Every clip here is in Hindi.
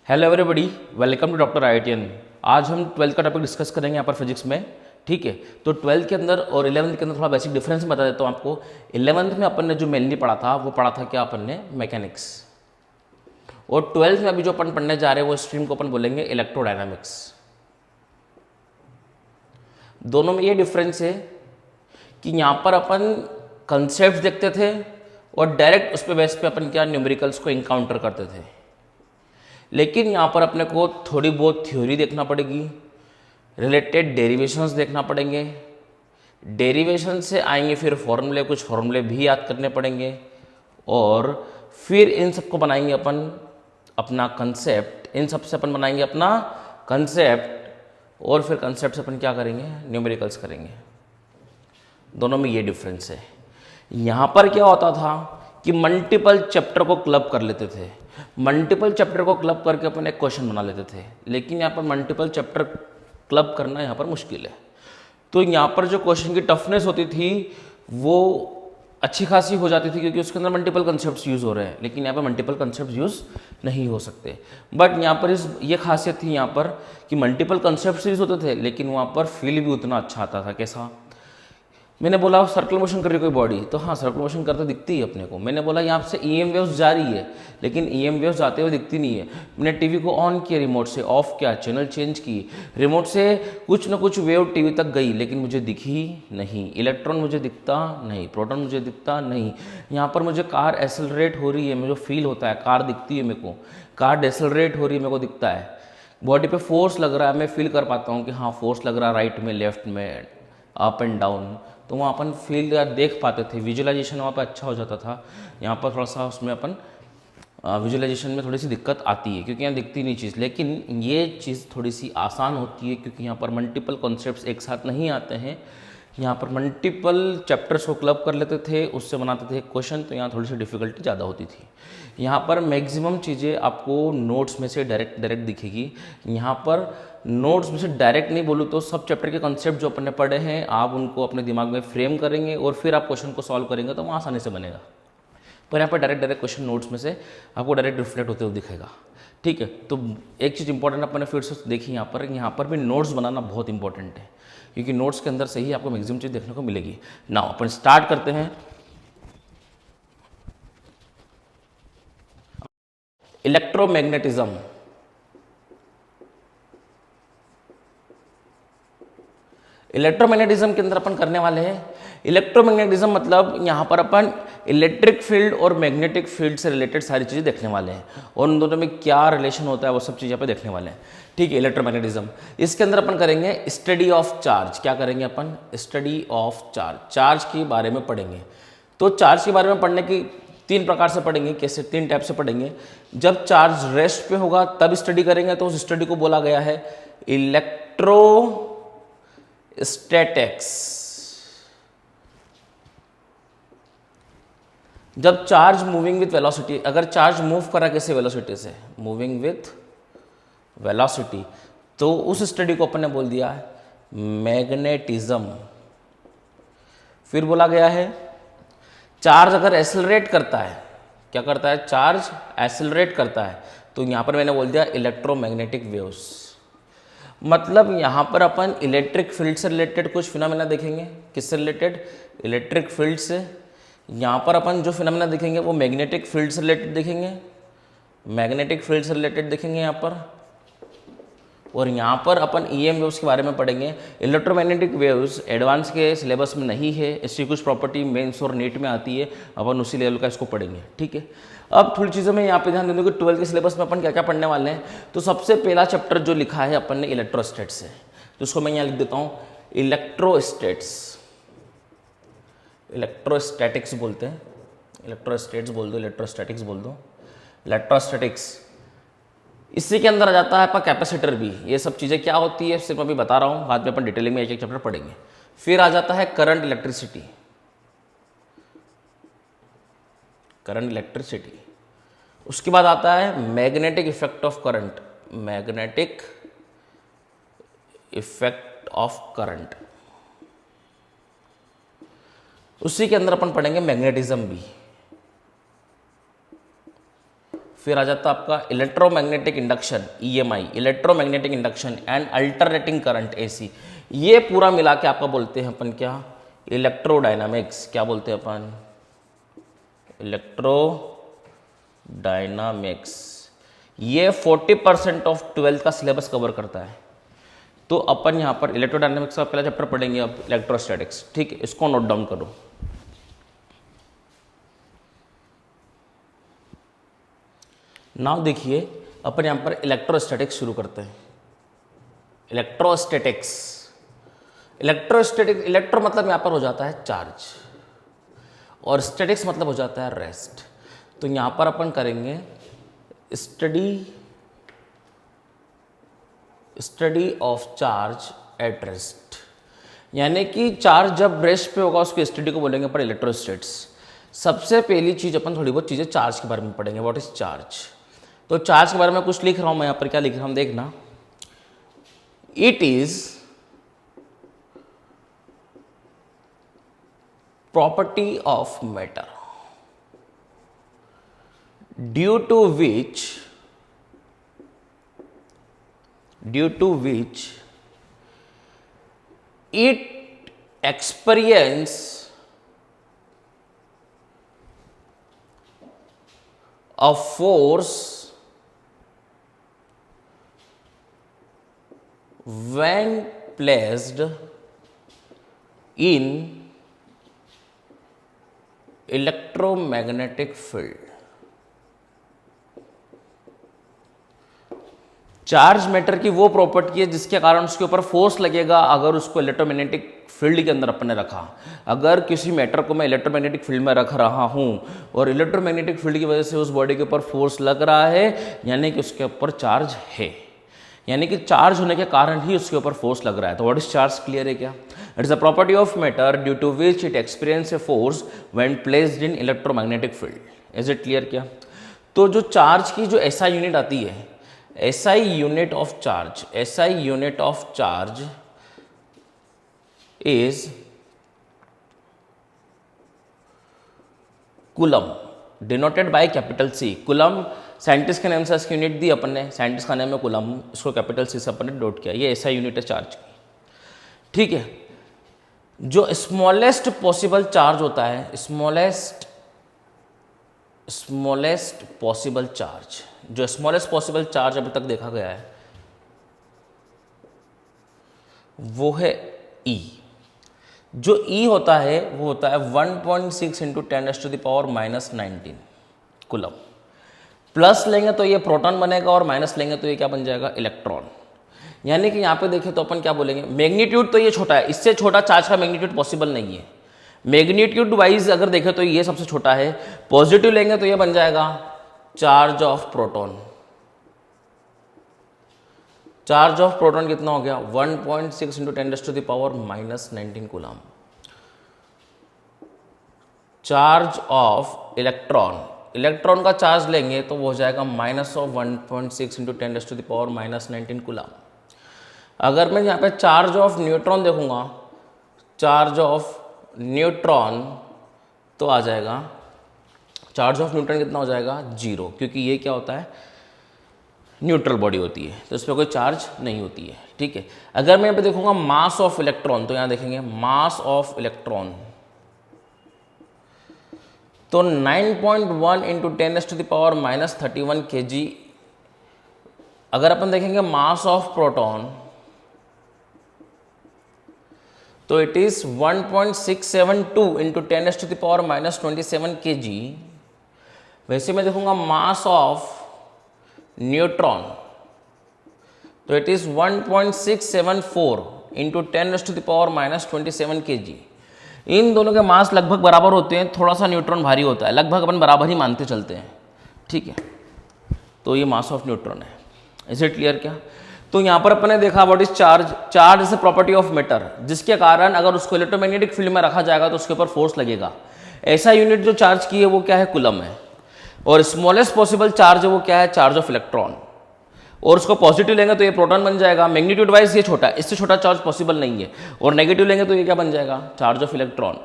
Hello everybody, welcome to doctor IITian. आज हम 12th का टॉपिक डिस्कस करेंगे यहाँ पर फिजिक्स में। ठीक है, तो 12th के अंदर और 11th के अंदर थोड़ा बेसिक डिफरेंस बता देता हूँ आपको। 11th में अपन ने जो मेनली पढ़ा था वो पढ़ा था क्या अपन ने, मैकेनिक्स। और 12th में अभी जो अपन पढ़ने जा रहे हैं वो स्ट्रीम को अपन बोलेंगे इलेक्ट्रोडायनामिक्स। दोनों में ये डिफरेंस है कि यहाँ पर अपन कंसेप्ट देखते थे और डायरेक्ट उस पर बेस पे अपन क्या न्यूमेरिकल्स को इनकाउंटर करते थे। लेकिन यहाँ पर अपने को थोड़ी बहुत थ्योरी देखना पड़ेगी, रिलेटेड डेरिवेशंस देखना पड़ेंगे, डेरिवेशन से आएंगे फिर फॉर्मूले, कुछ फॉर्मूले भी याद करने पड़ेंगे और फिर इन सबको बनाएंगे अपन अपना कंसेप्ट। इन सब से अपन बनाएंगे अपना कंसेप्ट और फिर कंसेप्ट से अपन क्या करेंगे, न्यूमेरिकल्स करेंगे। दोनों में ये डिफरेंस है। यहाँ पर क्या होता था कि मल्टीपल चैप्टर को क्लब कर लेते थे, मल्टीपल चैप्टर को क्लब करके अपन एक क्वेश्चन बना लेते थे। लेकिन यहाँ पर मल्टीपल चैप्टर क्लब करना यहाँ पर मुश्किल है। तो यहाँ पर जो क्वेश्चन की टफनेस होती थी वो अच्छी खासी हो जाती थी क्योंकि उसके अंदर मल्टीपल कंसेप्ट्स यूज़ हो रहे हैं। लेकिन यहाँ पर मल्टीपल कंसेप्ट्स यूज़ नहीं हो सकते। बट यहाँ पर ये खासियत थी यहाँ पर कि मल्टीपल कंसेप्ट्स यूज़ होते थे लेकिन वहाँ पर फील भी उतना अच्छा आता था। कैसा? मैंने बोला सर्कुलर मोशन कर रही कोई बॉडी, तो हाँ सर्कुलर मोशन करते दिखती है अपने को। मैंने बोला यहाँ से ईएम वेव्स जा रही है लेकिन ईएम वेव्स जाते हुए दिखती नहीं है। मैंने टीवी को ऑन किया, रिमोट से ऑफ किया, चैनल चेंज की, रिमोट से कुछ ना कुछ वेव टीवी तक गई लेकिन मुझे दिखी नहीं। इलेक्ट्रॉन मुझे दिखता नहीं, प्रोटॉन मुझे दिखता नहीं। यहाँ पर मुझे कार एक्सेलरेट हो रही है, मुझे फील होता है, कार दिखती है मेरे को, कार डेसेलरेट हो रही है मेरे को दिखता है। बॉडी पे फोर्स लग रहा है, मैं फील कर पाता हूँ कि हाँ फोर्स लग रहा है राइट में, लेफ्ट में, अप एंड डाउन। तो वहाँ अपन फील या देख पाते थे, विजुअलाइजेशन वहाँ पे अच्छा हो जाता था। यहाँ पर थोड़ा सा उसमें अपन विजुअलाइजेशन में थोड़ी सी दिक्कत आती है क्योंकि यहाँ दिखती नहीं चीज़। लेकिन ये चीज़ थोड़ी सी आसान होती है क्योंकि यहाँ पर मल्टीपल कॉन्सेप्ट्स एक साथ नहीं आते हैं। यहाँ पर मल्टीपल चैप्टर्स को क्लब कर लेते थे, उससे बनाते थे क्वेश्चन, तो यहाँ थोड़ी सी डिफिकल्टी ज़्यादा होती थी। यहाँ पर मैक्सिमम चीज़ें आपको नोट्स में से डायरेक्ट दिखेगी। यहाँ पर नोट्स में से डायरेक्ट नहीं बोलूँ तो सब चैप्टर के कॉन्सेप्ट जो अपन ने पढ़े हैं आप उनको अपने दिमाग में फ्रेम करेंगे और फिर आप क्वेश्चन को सॉल्व करेंगे तो वहाँ आसानी से बनेगा। पर यहाँ पर डायरेक्ट क्वेश्चन नोट्स में से आपको डायरेक्ट रिफ्लेक्ट होते हुए दिखेगा। ठीक है, तो एक चीज़ इंपॉर्टेंट अपन ने फिर से देखी यहाँ पर भी नोट्स बनाना बहुत इंपॉर्टेंट है क्योंकि नोट्स के अंदर से ही आपको मैक्सिमम चीज़ देखने को मिलेगी। नाउ अपन स्टार्ट करते हैं। इलेक्ट्रोमैग्नेटिज्म। इलेक्ट्रोमैग्नेटिज्म के अंदर अपन करने वाले हैं इलेक्ट्रोमैग्नेटिज्म, मतलब यहाँ पर अपन इलेक्ट्रिक फील्ड और मैग्नेटिक फील्ड से रिलेटेड सारी चीज़ें देखने वाले हैं और उन दोनों में क्या रिलेशन होता है वो सब चीज़ यहाँ पे देखने वाले हैं। ठीक है, इलेक्ट्रोमैग्नेटिज्म। इसके अंदर अपन करेंगे स्टडी ऑफ चार्ज। क्या करेंगे अपन? स्टडी ऑफ चार्ज, चार्ज के बारे में पढ़ेंगे। तो चार्ज के बारे में पढ़ने की तीन प्रकार से पढ़ेंगे। कैसे? तीन टाइप से पढ़ेंगे। जब चार्ज रेस्ट पे होगा तब स्टडी करेंगे, तो उस स्टडी को बोला गया है इलेक्ट्रोस्टैटिक्स। जब चार्ज मूविंग विथ वेलोसिटी, अगर चार्ज मूव करा कैसे? वेलोसिटी से, मूविंग विथ वेलोसिटी, तो उस स्टडी को अपन ने बोल दिया है मैग्नेटिज्म। फिर बोला गया है चार्ज अगर एक्सेलरेट करता है, क्या करता है? चार्ज एक्सेलरेट करता है, तो यहां पर मैंने बोल दिया इलेक्ट्रोमैग्नेटिक वेव्स। मतलब यहां पर अपन इलेक्ट्रिक फील्ड से रिलेटेड कुछ फिनोमेना देखेंगे। किससे रिलेटेड? इलेक्ट्रिक फील्ड से। यहाँ पर अपन जो फिनोमेना देखेंगे वो मैग्नेटिक फील्ड से रिलेटेड देखेंगे, मैग्नेटिक फील्ड से रिलेटेड देखेंगे यहाँ पर। और यहाँ पर अपन ईएम वेव्स के बारे में पढ़ेंगे। इलेक्ट्रोमैग्नेटिक वेव्स एडवांस के सिलेबस में नहीं है, इसकी कुछ प्रॉपर्टी मेंस और नीट में आती है, अपन उसी लेवल का इसको पढ़ेंगे। ठीक है, अब थोड़ी चीज़ों में यहाँ पे ध्यान देंगे कि 12th के सिलेबस में अपन क्या क्या पढ़ने वाले हैं। तो सबसे पहला चैप्टर जो लिखा है अपन ने इलेक्ट्रोस्टैट्स है, तो उसको मैं यहाँ लिख देता हूँ इलेक्ट्रोस्टैट्स। इलेक्ट्रोस्टैटिक्स बोलते हैं, इलेक्ट्रोस्टैट्स बोल दो, इलेक्ट्रोस्टैटिक्स बोल दो, इलेक्ट्रोस्टैटिक्स। इसी के अंदर आ जाता है आपका कैपेसिटर भी। ये सब चीज़ें क्या होती है सिर्फ अभी बता रहा हूँ, बाद में अपन डिटेलिंग में एक एक चैप्टर पढ़ेंगे। फिर आ जाता है करंट इलेक्ट्रिसिटी, करंट इलेक्ट्रिसिटी। उसके बाद आता है magnetic effect of current, magnetic effect of current. उसी के अंदर अपन पढ़ेंगे मैग्नेटिज्म भी। फिर आ जाता आपका electromagnetic induction EMI, electromagnetic induction and alternating current AC। ये पूरा मिला के आपका बोलते हैं अपन क्या, इलेक्ट्रोडायनामिक्स। क्या बोलते हैं अपन, इलेक्ट्रोडायनामिक्स। ये 40% ऑफ 12th का सिलेबस कवर करता है। तो अपन यहाँ पर इलेक्ट्रोडायनामिक्स का पहला चैप्टर पढ़ेंगे अब इलेक्ट्रोस्टैटिक्स, ठीक है, इसको नोट डाउन करो। नाउ देखिए अपन यहाँ पर इलेक्ट्रोस्टैटिक्स शुरू करते हैं। इलेक्ट्रोस्टैटिक्स, इलेक्ट्रो मतलब यहाँ पर हो जाता है चार्ज, और स्टैटिक्स मतलब हो जाता है रेस्ट। तो यहाँ पर अपन करेंगे study of charge at rest, यानी कि चार्ज जब रेस्ट पे होगा उसकी स्टडी को बोलेंगे पर इलेक्ट्रोस्टैट्स। सबसे पहली चीज अपन थोड़ी बहुत चीजें चार्ज के बारे में पढ़ेंगे, व्हाट इज चार्ज। तो चार्ज के बारे में कुछ लिख रहा हूं मैं यहाँ पर, क्या लिख रहा हूं देखना। It is property of matter due to which it experience a force when placed in electromagnetic field। Charge matter की वो प्रॉपर्टी है जिसके कारण उसके ऊपर फोर्स लगेगा अगर उसको इलेक्ट्रोमैग्नेटिक फील्ड के अंदर अपन ने रखा। अगर किसी मैटर को मैं इलेक्ट्रोमैग्नेटिक फील्ड में रख रहा हूं और इलेक्ट्रोमैग्नेटिक फील्ड की वजह से उस बॉडी के ऊपर फोर्स लग रहा है, यानी कि उसके ऊपर चार्ज है, यानी कि चार्ज होने के कारण ही उसके ऊपर फोर्स लग रहा है। तो व्हाट इज चार्ज, क्लियर है क्या। It is a property of matter due to which it experience a force when placed in electromagnetic field. Is it clear क्या। तो जो चार्ज की जो SI यूनिट आती है, SI unit of charge is coulomb, denoted by capital C। Coulomb scientist के नाम से इसकी यूनिट दी अपन ने, साइंटिस्ट का नाम है कूलम, इसको कैपिटल C से अपन ने डोट किया। ये SI यूनिट है चार्ज की, ठीक है। जो स्मॉलेस्ट पॉसिबल चार्ज होता है, स्मॉलेस्ट पॉसिबल चार्ज, जो स्मॉलेस्ट पॉसिबल चार्ज अभी तक देखा गया है वो है E। जो E होता है वो होता है 1.6 इंटू 10⁻⁻⁻19 कूलम। प्लस लेंगे तो ये प्रोटॉन बनेगा और माइनस लेंगे तो ये क्या बन जाएगा, इलेक्ट्रॉन। यानी कि यहाँ पे देखें तो अपन क्या बोलेंगे, मैग्नीट्यूड तो ये छोटा है, इससे छोटा चार्ज का मैग्नीट्यूड पॉसिबल नहीं है। मैग्नीट्यूड वाइज अगर देखें तो ये सबसे छोटा है। पॉजिटिव लेंगे तो ये बन जाएगा charge of proton. Charge of proton कितना हो गया, 1.6 into 10⁻⁻⁻19 coulomb. Charge of electron, electron का चार्ज लेंगे तो वो हो जाएगा -1.6 इंटू 10⁻⁻19 कूलम। अगर मैं यहाँ पे चार्ज ऑफ न्यूट्रॉन देखूंगा, चार्ज ऑफ न्यूट्रॉन तो आ जाएगा, चार्ज ऑफ न्यूट्रॉन कितना हो जाएगा, 0, क्योंकि ये क्या होता है, न्यूट्रल बॉडी होती है तो इस पर कोई चार्ज नहीं होती है, ठीक है। अगर मैं यहाँ पे देखूंगा मास ऑफ इलेक्ट्रॉन, तो यहाँ देखेंगे मास ऑफ इलेक्ट्रॉन तो 9.1 इंटू 10⁻⁻31 kg। अगर अपन देखेंगे मास ऑफ प्रोटॉन तो इट इज 1.672 इंटू 10⁻⁻27 kg। वैसे मैं देखूंगा मास ऑफ न्यूट्रॉन तो इट इज 1.674 इंटू 10⁻⁻27 kg। इन दोनों के मास लगभग बराबर होते हैं, थोड़ा सा न्यूट्रॉन भारी होता है, लगभग अपन बराबर ही मानते चलते हैं, ठीक है। तो ये मास ऑफ न्यूट्रॉन है। इज इट क्लियर क्या। तो यहाँ पर अपन ने देखा what is charge. Charge is a property of matter जिसके कारण अगर उसको इलेक्ट्रोमैग्नेटिक फील्ड में रखा जाएगा तो उसके ऊपर फोर्स लगेगा। ऐसा यूनिट जो चार्ज की है वो क्या है, कूलम है। और स्मॉलेस्ट पॉसिबल चार्ज है वो क्या है, चार्ज ऑफ इलेक्ट्रॉन। और उसको पॉजिटिव लेंगे तो ये प्रोटॉन बन जाएगा, मैग्नीट्यूड वाइज ये छोटा है, इससे छोटा चार्ज पॉसिबल नहीं है। और नेगेटिव लेंगे तो ये क्या बन जाएगा, चार्ज ऑफ इलेक्ट्रॉन।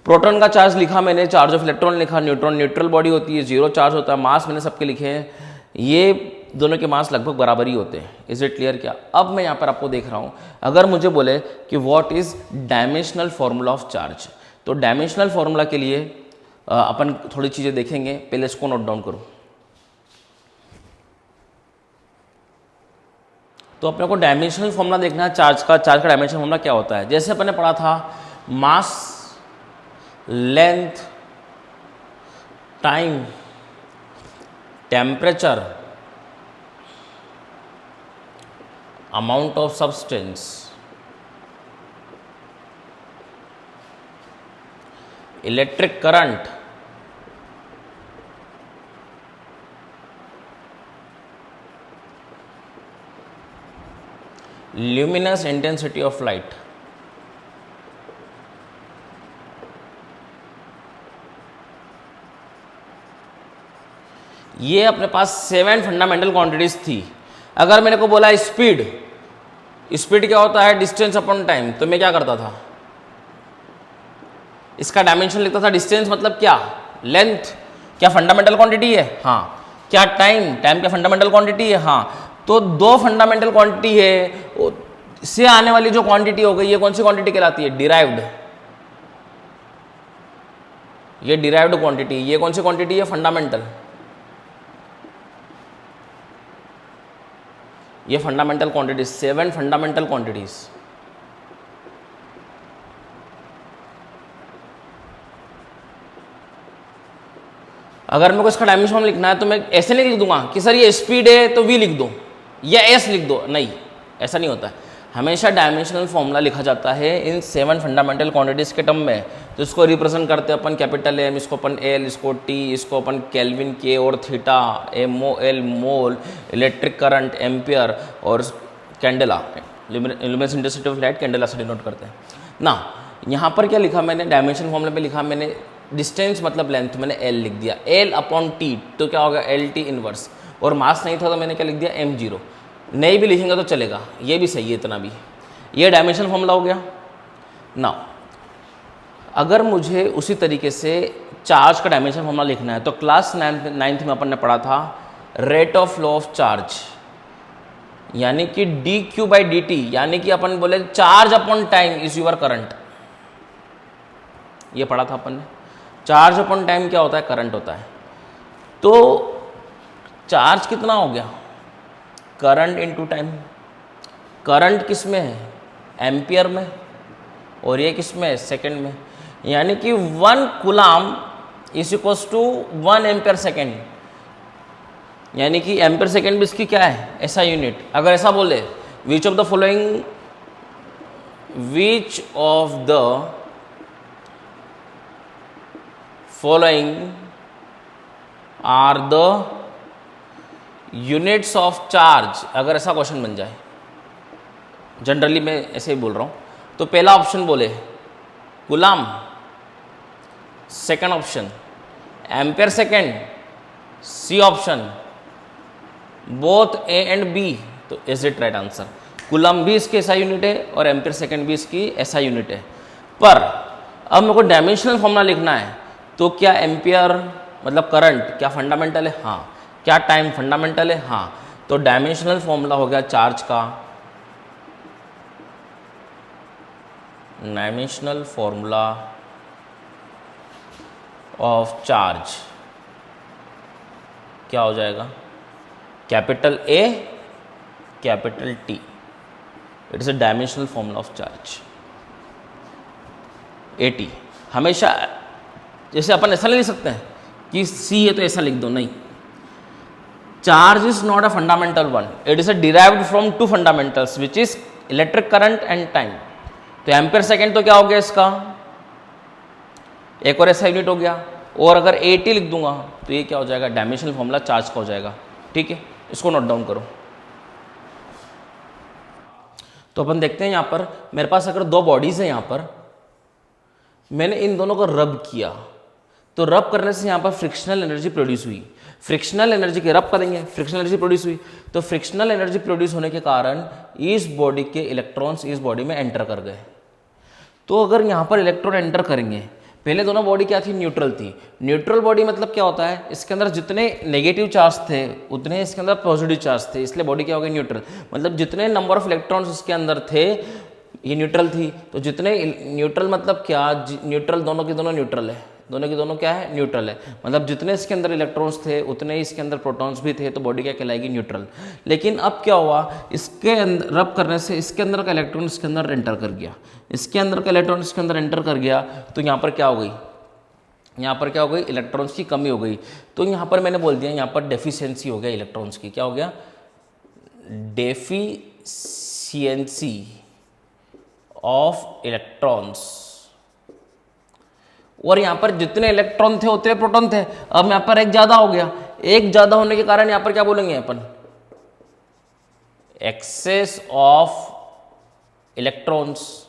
प्रोटॉन का चार्ज लिखा मैंने, चार्ज ऑफ इलेक्ट्रॉन लिखा, न्यूट्रॉन न्यूट्रल बॉडी होती है, जीरो चार्ज होता है, मास मैंने सबके लिखे हैं, ये दोनों के मास लगभग बराबर ही होते हैं। Is it clear? क्या अब मैं यहाँ पर आपको देख रहा हूँ, अगर मुझे बोले कि what is dimensional formula of charge, तो डायमेंशनल फॉर्मूला के लिए अपन थोड़ी चीज़ें देखेंगे, पहले इसको नोट डाउन करो। तो अपने को डायमेंशनल फॉर्मूला देखना है चार्ज का डायमेंशनल फॉर्मूला क्या होता है। जैसे अपन ने पढ़ा था mass, length, time, temperature, amount of substance, electric current, luminous intensity of light. ये अपने पास 7 फंडामेंटल क्वांटिटीज थी। अगर मैंने को बोला स्पीड, स्पीड क्या होता है? Distance upon time. तो मैं क्या करता था, इसका डायमेंशन लिखता था। डिस्टेंस मतलब क्या? लेंथ। क्या फंडामेंटल क्वांटिटी है? हाँ। क्या टाइम? टाइम क्या फंडामेंटल क्वांटिटी है? हाँ। तो दो फंडामेंटल क्वांटिटी है, से आने वाली जो क्वांटिटी हो गई, ये कौन सी क्वांटिटी कहलाती है? डिराइव्ड। ये डिराइव्ड क्वांटिटी। ये कौन सी क्वांटिटी है? फंडामेंटल। ये फंडामेंटल क्वांटिटीज, 7 फंडामेंटल क्वांटिटीज। अगर मेरे को इसका डायमेंशन लिखना है तो मैं ऐसे नहीं लिख दूंगा कि सर ये स्पीड है तो वी लिख दो या एस लिख दो, नहीं, ऐसा नहीं होता है। हमेशा डायमेंशनल फॉर्मूला लिखा जाता है इन 7 फंडामेंटल क्वांटिटीज के टर्म में। तो इसको रिप्रेजेंट करते हैं अपन कैपिटल एम, इसको अपन एल, इसको टी, इसको अपन केल्विन के और थीटा, एमओ एल मोल, इलेक्ट्रिक करंट एम्पियर और candela, luminous intensity of light candela से डिनोट करते हैं ना। यहाँ पर क्या लिखा मैंने डायमेंशन फॉर्मूला पे लिखा मैंने डिस्टेंस मतलब लेंथ, मैंने एल लिख दिया, एल अपॉन टी, तो क्या होगा? L T inverse. और मास नहीं था तो मैंने क्या लिख दिया? M zero. नहीं भी लिखेंगे तो चलेगा, ये भी सही है इतना भी। ये डायमेंशन फॉर्मूला हो गया ना। अगर मुझे उसी तरीके से चार्ज का डायमेंशन फॉर्मूला लिखना है तो क्लास 9th में अपन ने पढ़ा था rate of flow of charge, यानी कि D Q by D T, यानी कि अपन बोले charge upon time is your current. ये पढ़ा था अपन ने। चार्ज अपॉन टाइम क्या होता है? करंट होता है। तो चार्ज कितना हो गया? Current into time. करंट किस में है? एम्पियर में। और ये किस में है? सेकंड में। यानी कि 1 coulomb is equals to 1 ampere second, यानी कि एम्पियर सेकेंड भी इसकी क्या है? ऐसा यूनिट। अगर ऐसा बोले which of the following, which of the following are the units of charge, अगर ऐसा क्वेश्चन बन जाए, जनरली मैं ऐसे ही बोल रहा हूँ, तो पहला ऑप्शन बोले coulomb, second option ampere second, C option both A and B, तो is it right answer. Coulomb भी इसके ऐसा यूनिट है और एम्पियर सेकेंड भी इसकी ऐसा यूनिट है। पर अब मेरे को डायमेंशनल फॉर्मूला लिखना है, तो क्या एम्पियर मतलब करंट क्या फंडामेंटल है? हाँ। क्या टाइम फंडामेंटल है? हाँ। तो डायमेंशनल फॉर्मूला हो गया चार्ज का, डायमेंशनल फॉर्मूला ऑफ चार्ज क्या हो जाएगा? Capital A capital T. It is a dimensional formula of charge. A T हमेशा, जैसे अपन ऐसा नहीं लिख सकते हैं कि सी है तो ऐसा लिख दो, नहीं। Charge is not a fundamental one, it is a derived from 2 fundamentals which is electric current and time. तो एम्पियर सेकेंड तो क्या हो गया इसका? एक और ऐसा यूनिट हो गया। और अगर ए टी लिख दूंगा तो ये क्या हो जाएगा? डायमेंशनल फॉर्मूला चार्ज का हो जाएगा। ठीक है, इसको नोट डाउन करो। तो अपन देखते हैं यहाँ पर मेरे पास अगर 2 बॉडीज हैं, यहाँ पर मैंने इन दोनों को रब किया, तो रब करने से यहाँ पर फ्रिक्शनल एनर्जी प्रोड्यूस हुई। फ्रिक्शनल एनर्जी के रब करेंगे, फ्रिक्शनल एनर्जी प्रोड्यूस हुई, तो फ्रिक्शनल एनर्जी प्रोड्यूस होने के कारण इस बॉडी के इलेक्ट्रॉन्स इस बॉडी में एंटर कर गए। तो अगर यहाँ पर इलेक्ट्रॉन एंटर करेंगे, पहले दोनों बॉडी क्या थी, न्यूट्रल थी। न्यूट्रल बॉडी मतलब क्या होता है, इसके अंदर जितने नेगेटिव चार्ज थे उतने इसके अंदर पॉजिटिव चार्ज थे, इसलिए बॉडी क्या हो गई, न्यूट्रल। मतलब जितने नंबर ऑफ इलेक्ट्रॉन्स इसके अंदर थे ये न्यूट्रल थी। तो जितने न्यूट्रल मतलब क्या, न्यूट्रल दोनों के दोनों न्यूट्रल है, दोनों के दोनों क्या है, न्यूट्रल है। मतलब जितने इसके अंदर इलेक्ट्रॉन्स थे उतने ही इसके अंदर प्रोटॉन्स भी थे, तो बॉडी क्या कहलाएगी, न्यूट्रल। लेकिन अब क्या हुआ, इसके अंदर रब करने से इसके अंदर का इलेक्ट्रॉन इसके अंदर एंटर कर गया, इसके अंदर का इलेक्ट्रॉन इसके अंदर एंटर कर गया, तो यहाँ पर क्या हो गई, यहाँ पर क्या हो गई, इलेक्ट्रॉन्स की कमी हो गई। तो यहाँ पर मैंने बोल दिया यहाँ पर डेफिशिएंसी हो गया इलेक्ट्रॉन्स की, क्या हो गया, डेफिशिएंसी ऑफ इलेक्ट्रॉन्स। और यहाँ पर जितने इलेक्ट्रॉन थे उतने प्रोटॉन थे। अब यहाँ पर एक ज्यादा हो गया, एक ज्यादा होने के कारण यहाँ पर क्या बोलेंगे अपन, एक्सेस ऑफ इलेक्ट्रॉन्स।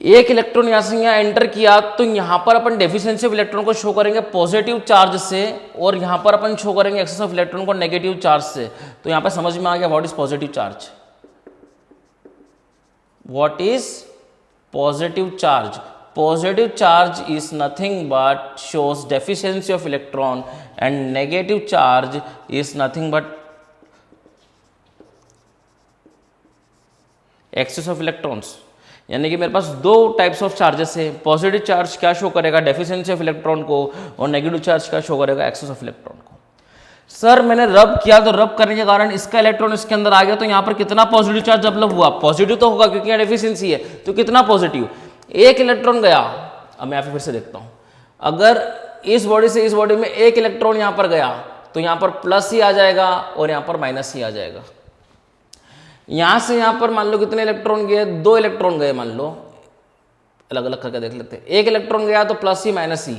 एक इलेक्ट्रॉन यहां से यहां एंटर किया तो यहां पर अपन डेफिशिएंसी ऑफ इलेक्ट्रॉन को शो करेंगे पॉजिटिव चार्ज से, और यहां पर अपन शो करेंगे एक्सेस ऑफ इलेक्ट्रॉन को नेगेटिव चार्ज से। तो यहां पर समझ में आ गया what is positive charge, what is positive charge. Positive charge is nothing but shows deficiency of electron and negative charge is nothing but excess of electrons. यानी कि मेरे पास दो टाइप्स ऑफ चार्जेस है, पॉजिटिव चार्ज क्या शो करेगा, डेफिशिएंसी ऑफ इलेक्ट्रॉन को, और नेगेटिव चार्ज क्या शो करेगा, एक्सेस ऑफ इलेक्ट्रॉन को। सर मैंने रब किया तो रब करने के कारण इसका इलेक्ट्रॉन इसके अंदर आ गया, तो यहाँ पर कितना पॉजिटिव चार्ज डेवलप हुआ, पॉजिटिव तो होगा क्योंकि यहाँ डेफिशिएंसी है, तो कितना पॉजिटिव, एक इलेक्ट्रॉन गया। अब मैं फिर से देखता हूँ, अगर इस बॉडी से इस बॉडी में एक इलेक्ट्रॉन यहाँ पर गया तो यहाँ पर प्लस ही आ जाएगा और यहाँ पर माइनस ही आ जाएगा। यहां से यहां पर मान लो कितने इलेक्ट्रॉन गए, दो इलेक्ट्रॉन गए, मान लो अलग अलग करके देख लेते हैं। एक इलेक्ट्रॉन गया तो प्लस ही माइनस ही।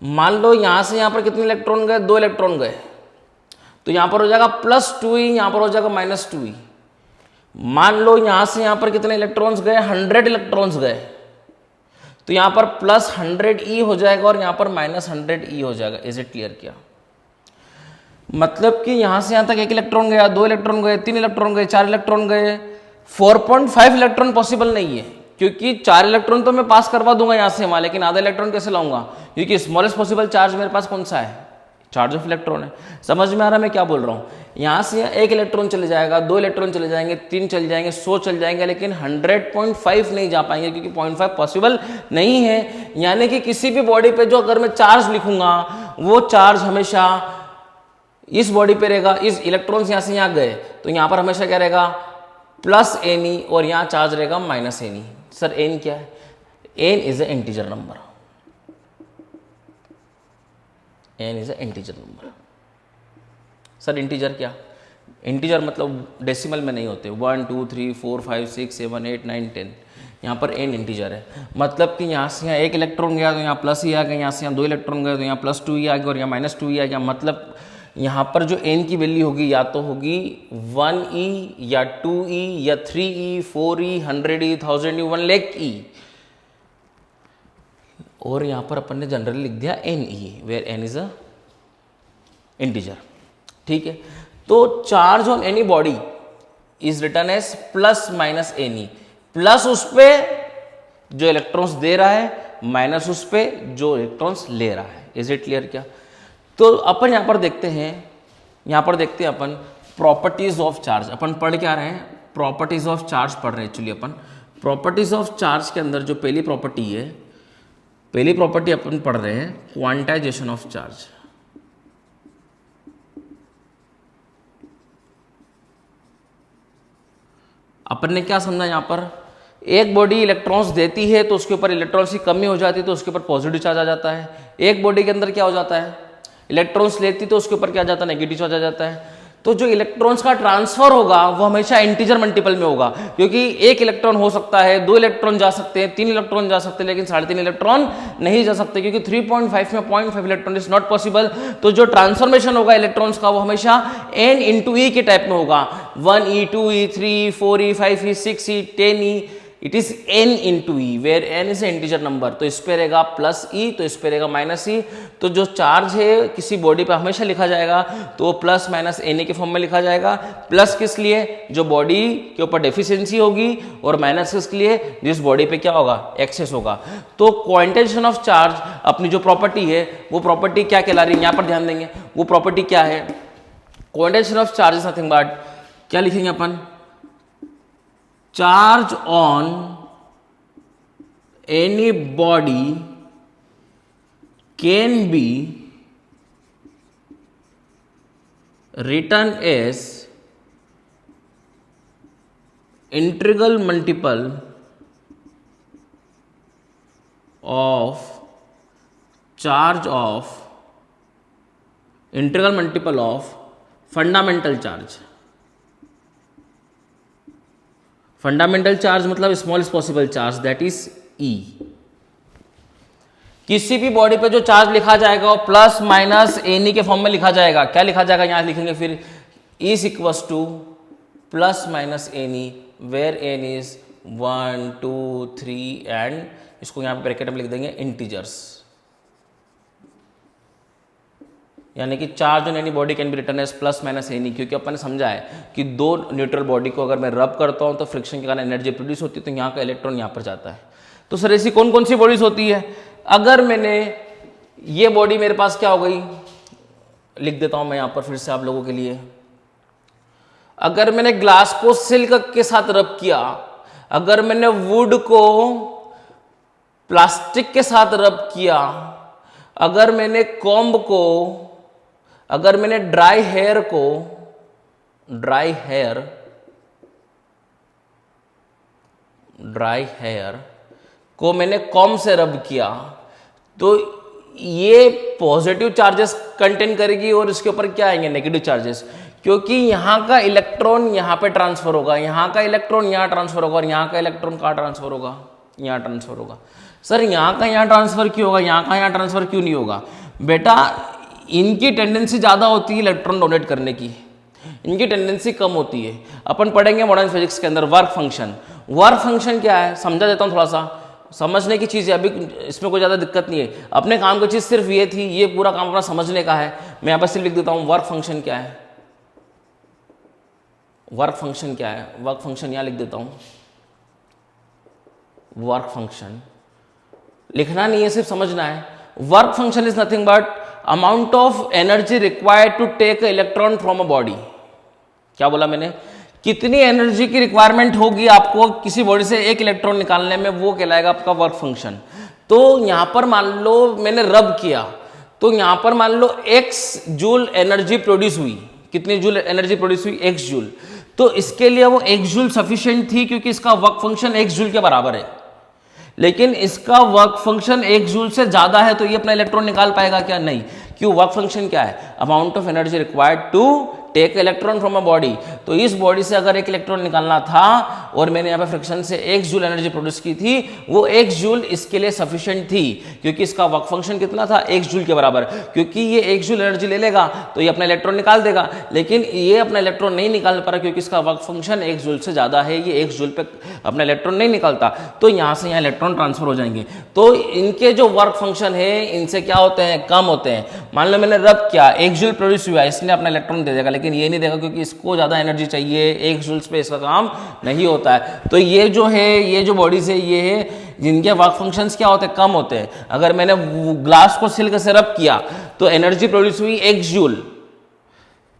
मान लो यहां से यहां पर कितने इलेक्ट्रॉन गए, दो इलेक्ट्रॉन गए, तो यहां पर हो जाएगा +2e, यहां पर हो जाएगा -2e। मान लो यहां से यहां पर कितने इलेक्ट्रॉन्स गए, 100 इलेक्ट्रॉन्स गए, तो यहां पर +100e हो जाएगा और यहां पर -100e हो जाएगा। इज इट क्लियर किया, मतलब कि यहां से यहां तक एक इलेक्ट्रॉन गया, दो इलेक्ट्रॉन गए, तीन इलेक्ट्रॉन गए, चार इलेक्ट्रॉन गए, 4.5 इलेक्ट्रॉन पॉसिबल नहीं है, क्योंकि 4 इलेक्ट्रॉन तो मैं पास करवा दूंगा यहां से वहां, लेकिन आधा इलेक्ट्रॉन कैसे लाऊंगा, क्योंकि स्मॉलेस्ट पॉसिबल चार्ज मेरे पास कौन सा है, चार्ज ऑफ इलेक्ट्रॉन है। समझ में आ रहा है मैं क्या बोल रहा हूं, यहां से एक इलेक्ट्रॉन चले जाएगा, दो इलेक्ट्रॉन चले जाएंगे, तीन चले जाएंगे, 100 चल जाएंगे, लेकिन 100.5 नहीं जा पाएंगे, क्योंकि 0.5 पॉसिबल नहीं है। यानी कि किसी भी बॉडी पे जो अगर मैं चार्ज लिखूंगा वो चार्ज हमेशा इस बॉडी पे रहेगा, इस इलेक्ट्रॉन्स यहां से यहां गए तो यहां पर हमेशा क्या रहेगा, +ne, और यहां चार्ज रहेगा -ne। सर n क्या है, n is a integer number, n is a integer number. Sir integer क्या, इंटीजर मतलब डेसिमल में नहीं होते, 1 2 3 4 5 6 7 8 9 10, यहाँ पर n इंटीजर है। मतलब कि यहाँ से यहाँ एक इलेक्ट्रॉन गया तो यहाँ प्लस ही आ गया, यहाँ से यहाँ दो इलेक्ट्रॉन गए तो यहाँ +2e आ गया और यहाँ -2e आ गया। मतलब यहाँ पर जो n की वैल्यू होगी या तो होगी 1e या 2e या 3e 4e 100e 1000e 1 lakh e, और यहाँ पर अपन ने जनरली लिख दिया ne, where n is a integer. ठीक है, तो charge on any body is written as ±ne, plus उस पे जो इलेक्ट्रॉन्स दे रहा है, माइनस उस पे जो इलेक्ट्रॉन्स ले रहा है। इज इट क्लियर क्या, तो अपन यहाँ पर देखते हैं, यहाँ पर देखते हैं अपन प्रॉपर्टीज ऑफ चार्ज। अपन पढ़ क्या रहे हैं, प्रॉपर्टीज ऑफ चार्ज पढ़ रहे हैं। Actually upon properties of charge के अंदर जो पहली प्रॉपर्टी है, पहली प्रॉपर्टी अपन पढ़ रहे हैं क्वांटाइजेशन ऑफ चार्ज। अपन ने क्या समझा, यहाँ पर एक बॉडी इलेक्ट्रॉन्स देती है तो उसके ऊपर इलेक्ट्रॉन्स की कमी हो जाती है तो उसके ऊपर पॉजिटिव चार्ज आ जाता है। एक बॉडी के अंदर क्या हो जाता है, इलेक्ट्रॉन्स लेती तो उसके ऊपर क्या आ जाता है, नेगेटिव चार्ज आ जाता है। तो जो इलेक्ट्रॉन्स का ट्रांसफर होगा वो हमेशा इंटीजर मल्टीपल में होगा, क्योंकि एक इलेक्ट्रॉन हो सकता है, दो इलेक्ट्रॉन जा सकते हैं, तीन इलेक्ट्रॉन जा सकते हैं, लेकिन 3.5 इलेक्ट्रॉन नहीं जा सकते, क्योंकि 3.5 में 0.5 इलेक्ट्रॉन इज नॉट पॉसिबल। तो जो ट्रांसफॉर्मेशन होगा इलेक्ट्रॉन्स का वो हमेशा n × e के टाइप में होगा, 1e 2e 3e 4e 5e 6e 10e it is n into E, where n is a integer number. तो इस पे रहेगा प्लस ई, तो इस पे रहेगा माइनस ई। तो जो चार्ज है किसी बॉडी पे हमेशा लिखा जाएगा तो वो प्लस माइनस एन के फॉर्म में लिखा जाएगा। प्लस किस लिए, जो बॉडी के ऊपर डेफिशिएंसी होगी, और माइनस किस लिए, जिस बॉडी पे क्या होगा, एक्सेस होगा। तो क्वांटाइजेशन ऑफ चार्ज अपनी जो प्रॉपर्टी है वो प्रॉपर्टी क्या कहला रही है, यहाँ पर ध्यान देंगे वो प्रॉपर्टी क्या है। Quantization of charge is nothing but, क्या लिखेंगे अपन, charge on any body can be written as integral multiple of charge of integral multiple of fundamental charge। Fundamental charge मतलब smallest possible charge, that is e. किसी भी बॉडी पे जो चार्ज लिखा जाएगा वो प्लस माइनस एन के फॉर्म में लिखा जाएगा। क्या लिखा जाएगा, यहां लिखेंगे फिर is equals to plus minus n e, where n is 1 2 3 and इसको यहां पे ब्रैकेट में लिख देंगे इंटीजर्स। यानी कि charge on any body can be written as plus minus any, क्योंकि अपन ने समझा है कि दो न्यूट्रल बॉडी को अगर मैं रब करता हूं तो फ्रिक्शन के कारण एनर्जी प्रोड्यूस होती है, तो यहाँ का इलेक्ट्रॉन यहाँ पर जाता है। तो सर ऐसी कौन कौन सी बॉडीज होती है, अगर मैंने ये बॉडी मेरे पास क्या हो गई, लिख देता हूं मैं यहां पर फिर से आप लोगों के लिए। अगर मैंने ग्लास को सिल्क के साथ रब किया, अगर मैंने वुड को प्लास्टिक के साथ रब किया, अगर मैंने कॉम्ब को, अगर मैंने ड्राई हेयर को मैंने कॉम्ब से रब किया, तो ये पॉजिटिव चार्जेस कंटेन करेगी और इसके ऊपर क्या आएंगे, नेगेटिव चार्जेस, क्योंकि यहाँ का इलेक्ट्रॉन यहाँ पे ट्रांसफर होगा, यहाँ का इलेक्ट्रॉन यहाँ ट्रांसफर होगा, और यहाँ का इलेक्ट्रॉन कहाँ ट्रांसफर होगा, यहाँ ट्रांसफर होगा। सर यहाँ का यहाँ ट्रांसफर क्यों होगा, यहाँ का यहाँ ट्रांसफर क्यों नहीं होगा, बेटा इनकी टेंडेंसी ज़्यादा होती है इलेक्ट्रॉन डोनेट करने की, इनकी टेंडेंसी कम होती है। अपन पढ़ेंगे मॉडर्न फिजिक्स के अंदर वर्क फंक्शन। वर्क फंक्शन क्या है समझा देता हूँ, थोड़ा सा समझने की चीज़ है, अभी इसमें कोई ज़्यादा दिक्कत नहीं है। अपने काम की चीज़ सिर्फ ये थी, ये पूरा काम अपना समझने का है। मैं यहाँ पर सिर्फ लिख देता हूँ वर्क फंक्शन क्या है, वर्क फंक्शन क्या है, वर्क फंक्शन यहाँ लिख देता हूँ। वर्क फंक्शन लिखना नहीं है, सिर्फ समझना है। Work function is nothing but amount of energy required to take electron from a body. क्या बोला मैंने, कितनी एनर्जी की रिक्वायरमेंट होगी आपको किसी बॉडी से एक इलेक्ट्रॉन निकालने में, वो कहलाएगा आपका वर्क फंक्शन। तो यहां पर मान लो मैंने रब किया, तो यहां पर मान लो x जूल एनर्जी प्रोड्यूस हुई। कितनी जूल एनर्जी प्रोड्यूस हुई, x जूल। तो इसके लिए वो x जूल सफिशिएंट थी, क्योंकि इसका वर्क फंक्शन x जूल के बराबर है। लेकिन इसका वर्क फंक्शन 1 जूल से ज्यादा है, तो ये अपना इलेक्ट्रॉन निकाल पाएगा क्या, नहीं। क्यों, वर्क फंक्शन क्या है, amount of energy required to take electron from a body. तो इस बॉडी से अगर एक इलेक्ट्रॉन निकालना था और मैंने यहाँ पे फ्रिक्शन से 1 जूल एनर्जी प्रोड्यूस की थी, वो 1 जूल इसके लिए सफिशिएंट थी, क्योंकि इसका वर्क फंक्शन कितना था, 1 जूल के बराबर। क्योंकि ये 1 जूल एनर्जी ले लेगा तो ये अपना इलेक्ट्रॉन निकाल देगा, लेकिन ये अपना इलेक्ट्रॉन नहीं निकाल पा रहा, क्योंकि इसका वर्क फंक्शन 1 जूल से ज्यादा है, ये 1 जूल पे अपना इलेक्ट्रॉन नहीं निकालता, तो यहाँ से यहाँ इलेक्ट्रॉन ट्रांसफर हो जाएंगे। तो इनके जो वर्क फंक्शन है इनसे क्या होते हैं, कम होते हैं। मान लो मैंने रब किया, 1 जूल प्रोड्यूस हुआ, इसने अपना इलेक्ट्रॉन दे देगा, लेकिन ये नहीं देगा, क्योंकि इसको ज़्यादा एनर्जी चाहिए, 1 जूल्स पे इसका काम नहीं होता है। तो ये जो है, ये जो बॉडीज है, ये है जिनके वर्क फंक्शंस क्या होते हैं, कम होते हैं। अगर मैंने ग्लास को सिल्क से रब किया तो एनर्जी प्रोड्यूस हुई 1 जूल,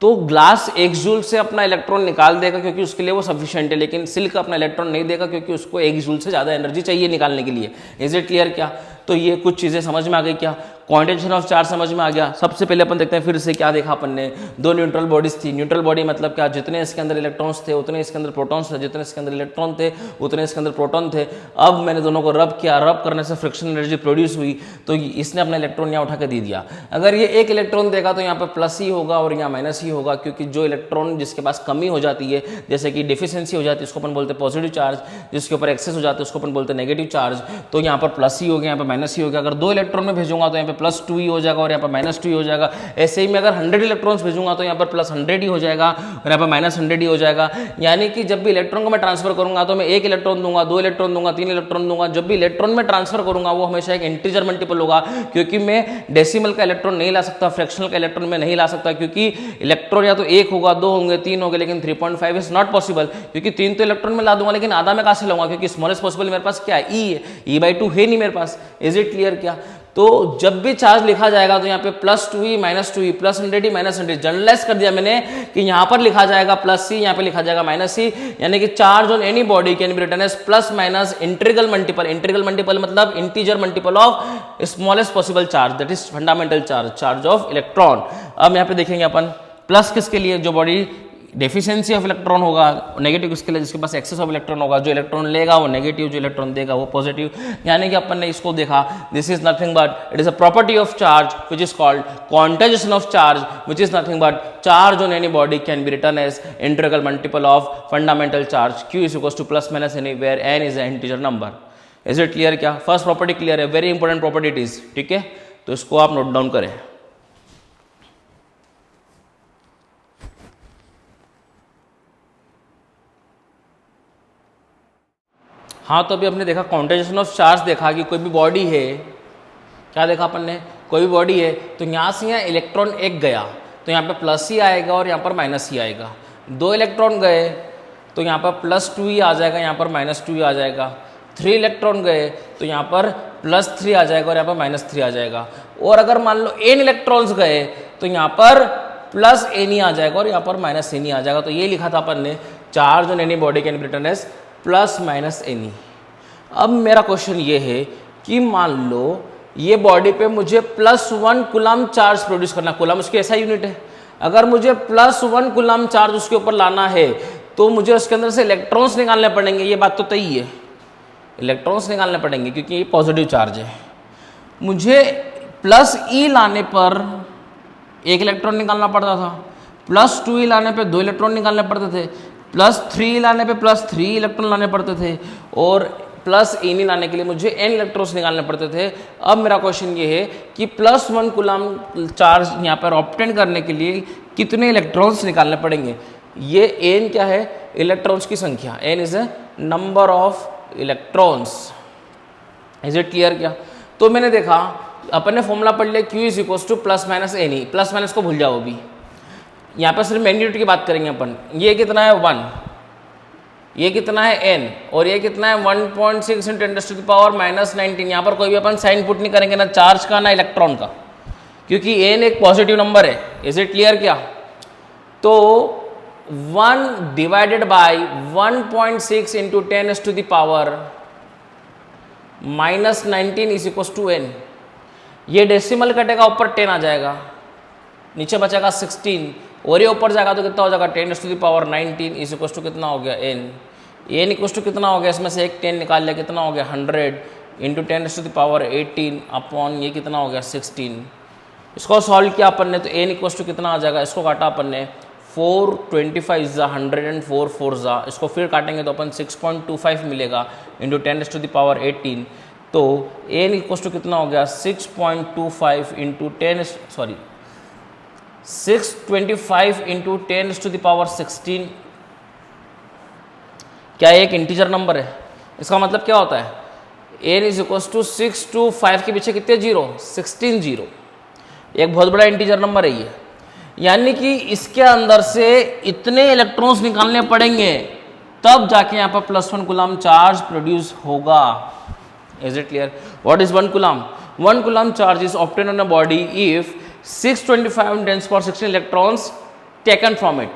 तो ग्लास 1 जूल से अपना इलेक्ट्रॉन निकाल देगा, क्योंकि उसके लिए वो सफिशिएंट है। लेकिन सिल्क अपना इलेक्ट्रॉन नहीं देगा, क्योंकि उसको 1 जूल से ज़्यादा एनर्जी चाहिए निकालने के लिए। इज इट क्लियर क्या? तो ये कुछ चीज़ें समझ में आ गई क्या? क्वांटिटेशन ऑफ चार्ज समझ में आ गया। सबसे पहले अपन देखते हैं फिर से क्या देखा अपन ने, 2 न्यूट्रल बॉडीज थी। न्यूट्रल बॉडी मतलब क्या, जितने इसके अंदर इलेक्ट्रॉन्स थे उतने इसके अंदर प्रोटॉन्स थे, जितने इसके अंदर इलेक्ट्रॉन थे उतने इसके अंदर प्रोटॉन थे। अब मैंने दोनों को रब किया, रब करने से फ्रिक्शन एनर्जी प्रोड्यूस हुई, तो इसने अपना इलेक्ट्रॉन यहाँ उठा के दे दिया। अगर ये एक इलेक्ट्रॉन देगा तो यहाँ पर प्लस ही होगा और यहाँ माइनस ही होगा, क्योंकि जो इलेक्ट्रॉन जिसके पास कमी हो जाती है, जैसे कि डिफिशियंसी हो जाती है, उसको अपन बोलते हैं पॉजिटिव चार्ज, जिसके ऊपर एक्सेस हो जाता है उसको अपन बोलते हैं नेगेटिव चार्ज, तो यहाँ पर प्लस ही हो गया, यहाँ पर माइनस ही हो गया। अगर 2 इलेक्ट्रॉन में भेजूंगा तो यहाँ पे +2 ही हो जाएगा और यहाँ पर -2 ही हो जाएगा। ऐसे ही मैं अगर 100 इलेक्ट्रॉन्स भेजूंगा तो यहाँ पर +100 ही हो जाएगा और यहाँ पर -100 ही हो जाएगा। यानी कि जब भी इलेक्ट्रॉन को मैं ट्रांसफर करूंगा तो मैं 1 इलेक्ट्रॉन दूंगा, 2 इलेक्ट्रॉन दूंगा, 3 इलेक्ट्रॉन दूंगा। जब भी इलेक्ट्रॉन में ट्रांसफर करूंगा वो हमेशा एक इंटीजर मल्टीपल होगा, क्योंकि मैं डेसिमल का इलेक्ट्रॉन नहीं ला सकता, फ्रैक्शनल का इलेक्ट्रॉन में नहीं ला सकता, क्योंकि इलेक्ट्रॉन या तो 1 होगा, 2 होंगे, 3 होंगे, लेकिन 3.5 इज नॉट पॉसिबल, क्योंकि 3 तो इलेक्ट्रॉन में ला दूंगा लेकिन आधा मैं कहां से लाऊंगा, क्योंकि स्मॉलेस्ट पॉसिबल मेरे पास क्या है, ई है, E/2 है नहीं मेरे पास। इज इट क्लियर क्या? तो जब भी चार्ज लिखा जाएगा तो यहाँ पे +2e -2e +100e -100 जनरलाइज कर दिया मैंने कि यहाँ पर लिखा जाएगा +c, यहाँ पे लिखा जाएगा -c, यानी कि charge on any body can be written as plus minus integral multiple. Integral multiple मतलब integer multiple of smallest possible charge, that is fundamental charge, charge of electron. अब यहाँ पे देखेंगे अपन प्लस किसके लिए, जो बॉडी डेफिशिएंसी ऑफ इलेक्ट्रॉन होगा, नेगेटिव किसके लिए, जिसके पास एक्सेस ऑफ इलेक्ट्रॉन होगा, जो इलेक्ट्रॉन लेगा वो नेगेटिव, जो इलेक्ट्रॉन देगा वो पॉजिटिव। यानी कि अपन ने इसको देखा, this is nothing but it is a property of charge which is called quantization of charge, which is nothing but charge on any body can be written as integral multiple of fundamental charge q is equal to plus minus any where n is a integer number. Is it clear क्या? फर्स्ट प्रॉपर्टी क्लियर है, very important property it is, ठीक है, तो इसको आप नोट डाउन करें। हाँ, तो अभी हमने देखा क्वांटाइजेशन ऑफ चार्ज, देखा कि कोई भी बॉडी है, क्या देखा अपन ने, कोई भी बॉडी है तो यहाँ से यहाँ इलेक्ट्रॉन एक गया तो यहाँ पे प्लस ही आएगा और यहाँ पर माइनस ही आएगा। 2 इलेक्ट्रॉन गए तो यहाँ पर +2 ही आ जाएगा, यहाँ पर -2 ही आ जाएगा। 3 इलेक्ट्रॉन गए तो यहाँ पर +3 आ जाएगा और यहाँ पर -3 आ जाएगा। और अगर मान लो n इलेक्ट्रॉन्स गए तो यहाँ पर +n ही आ जाएगा और यहाँ पर -n ही आ जाएगा। तो ये लिखा था अपन ने, charge on any body can be written as plus minus any. अब मेरा क्वेश्चन ये है कि मान लो ये बॉडी पे मुझे +1 कूलम चार्ज प्रोड्यूस करना, कूलम उसकी ऐसा यूनिट है, अगर मुझे +1 कूलम चार्ज उसके ऊपर लाना है तो मुझे उसके अंदर से इलेक्ट्रॉन्स निकालने पड़ेंगे। ये बात तो तय है, इलेक्ट्रॉन्स निकालने पड़ेंगे क्योंकि ये पॉजिटिव चार्ज है। मुझे +e लाने पर 1 इलेक्ट्रॉन निकालना पड़ता था, +2e लाने पे 2 इलेक्ट्रॉन निकालने पड़ते थे, +3 लाने पे +3 इलेक्ट्रॉन लाने पड़ते थे और +n लाने के लिए मुझे n इलेक्ट्रॉन्स निकालने पड़ते थे। अब मेरा क्वेश्चन ये है कि +1 कूलम चार्ज यहाँ पर ऑब्टेन करने के लिए कितने इलेक्ट्रॉन्स निकालने पड़ेंगे। ये n क्या है, इलेक्ट्रॉन्स की संख्या, n is A number of electrons. Is it clear क्या? तो मैंने देखा, अपन ने फॉर्मूला पढ़ लिया, q is equal to plus minus any, plus minus को भूल जाओ अभी, यहाँ पर सिर्फ मैग्नीट्यूड की बात करेंगे अपन। ये कितना है 1, ये कितना है n, और ये कितना है 1.6 × 10⁻⁻19। यहाँ पर कोई भी अपन साइन पुट नहीं करेंगे, ना चार्ज का ना इलेक्ट्रॉन का, क्योंकि n एक पॉजिटिव नंबर है। इज इट क्लियर क्या? तो 1 divided by 1.6 × 10⁻⁻19 is equal to n। ये डेसिमल कटेगा, ऊपर 10 आ जाएगा, नीचे बचेगा 16 और ये ऊपर जाएगा तो कितना हो जाएगा 10⁻⁹ इज इक्वल टू कितना हो गया n। n इक्वल टू कितना हो गया, इसमें से एक 10 निकाल लिया, कितना हो गया 100 इंटू 10⁻18 अपॉन ये कितना हो गया 16। इसको सॉल्व किया अपन ने तो n इक्वल टू कितना आ जाएगा, इसको काटा अपन ने 425 ज़ा 104 4 ज़ा, इसको फिर काटेंगे तो अपन 6.25 मिलेगा इंटू 10⁻18। तो n इक्वल टू कितना हो गया 6.25 इंटू 625 इंटू 10⁻16। क्या एक इंटीजर नंबर है? इसका मतलब क्या होता है, n is equal to 6 to 5 के पीछे कितने जीरो, 16 जीरो, एक बहुत बड़ा इंटीजर नंबर है ये। यानी कि इसके अंदर से इतने इलेक्ट्रॉन्स निकालने पड़ेंगे तब जाके यहाँ पर +1 कूलम चार्ज प्रोड्यूस होगा। Is it clear? What is 1 coulomb? 1 coulomb charge is obtain on a body if 625 × 10⁻16 electrons taken from it,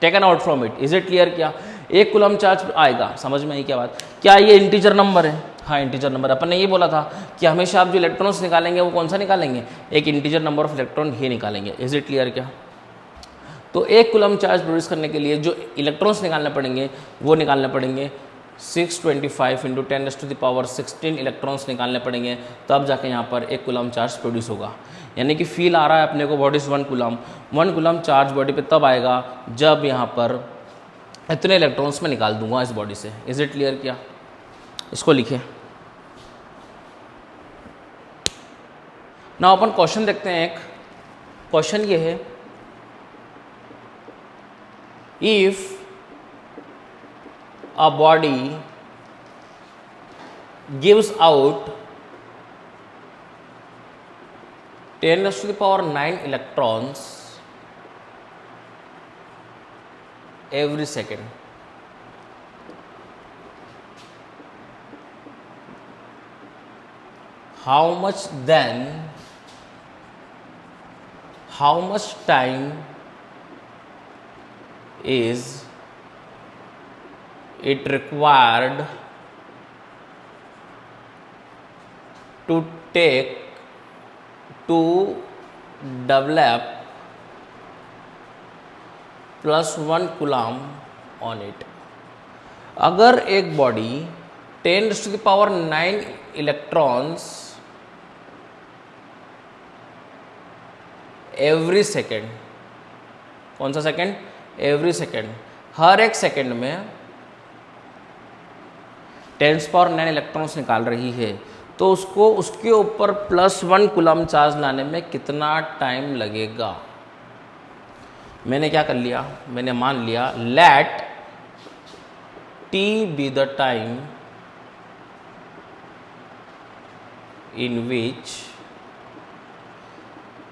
taken out from it. Is it clear क्या? 1 कूलम चार्ज आएगा, समझ में आई क्या बात? क्या ये इंटीजर नंबर है? हाँ इंटीजर नंबर। अपन ने ये बोला था कि हमेशा आप जो इलेक्ट्रॉन्स निकालेंगे वो कौन सा निकालेंगे, एक इंटीजर नंबर ऑफ इलेक्ट्रॉन ही निकालेंगे। इज इट क्लियर क्या? तो 1 कूलम चार्ज प्रोड्यूस करने के लिए जो इलेक्ट्रॉन्स निकालने पड़ेंगे वो निकालने पड़ेंगे 625 इंटू 10⁻16 इलेक्ट्रॉन्स निकालने पड़ेंगे, तब जाके यहाँ पर 1 कूलम चार्ज प्रोड्यूस होगा। यानी कि फील आ रहा है अपने को what is 1 coulomb. 1 coulomb charge body पे तब आएगा जब यहाँ पर इतने इलेक्ट्रॉन्स में निकाल दूंगा इस बॉडी से। इज इट क्लियर क्या? इसको लिखें। ना अपन क्वेश्चन देखते हैं। एक क्वेश्चन ये है, if a body gives out 10 raised to the power 9 electrons every second, how much time is it required to develop +1 coulomb on it. अगर एक body 10 raised to the power 9 electrons every second, कौन सा सेकेंड? एवरी सेकेंड, हर एक सेकेंड में 10⁻⁹ इलेक्ट्रॉन्स निकाल रही है, तो उसको उसके ऊपर +1 कूलम चार्ज लाने में कितना टाइम लगेगा? मैंने क्या कर लिया, मैंने मान लिया let t be the time in which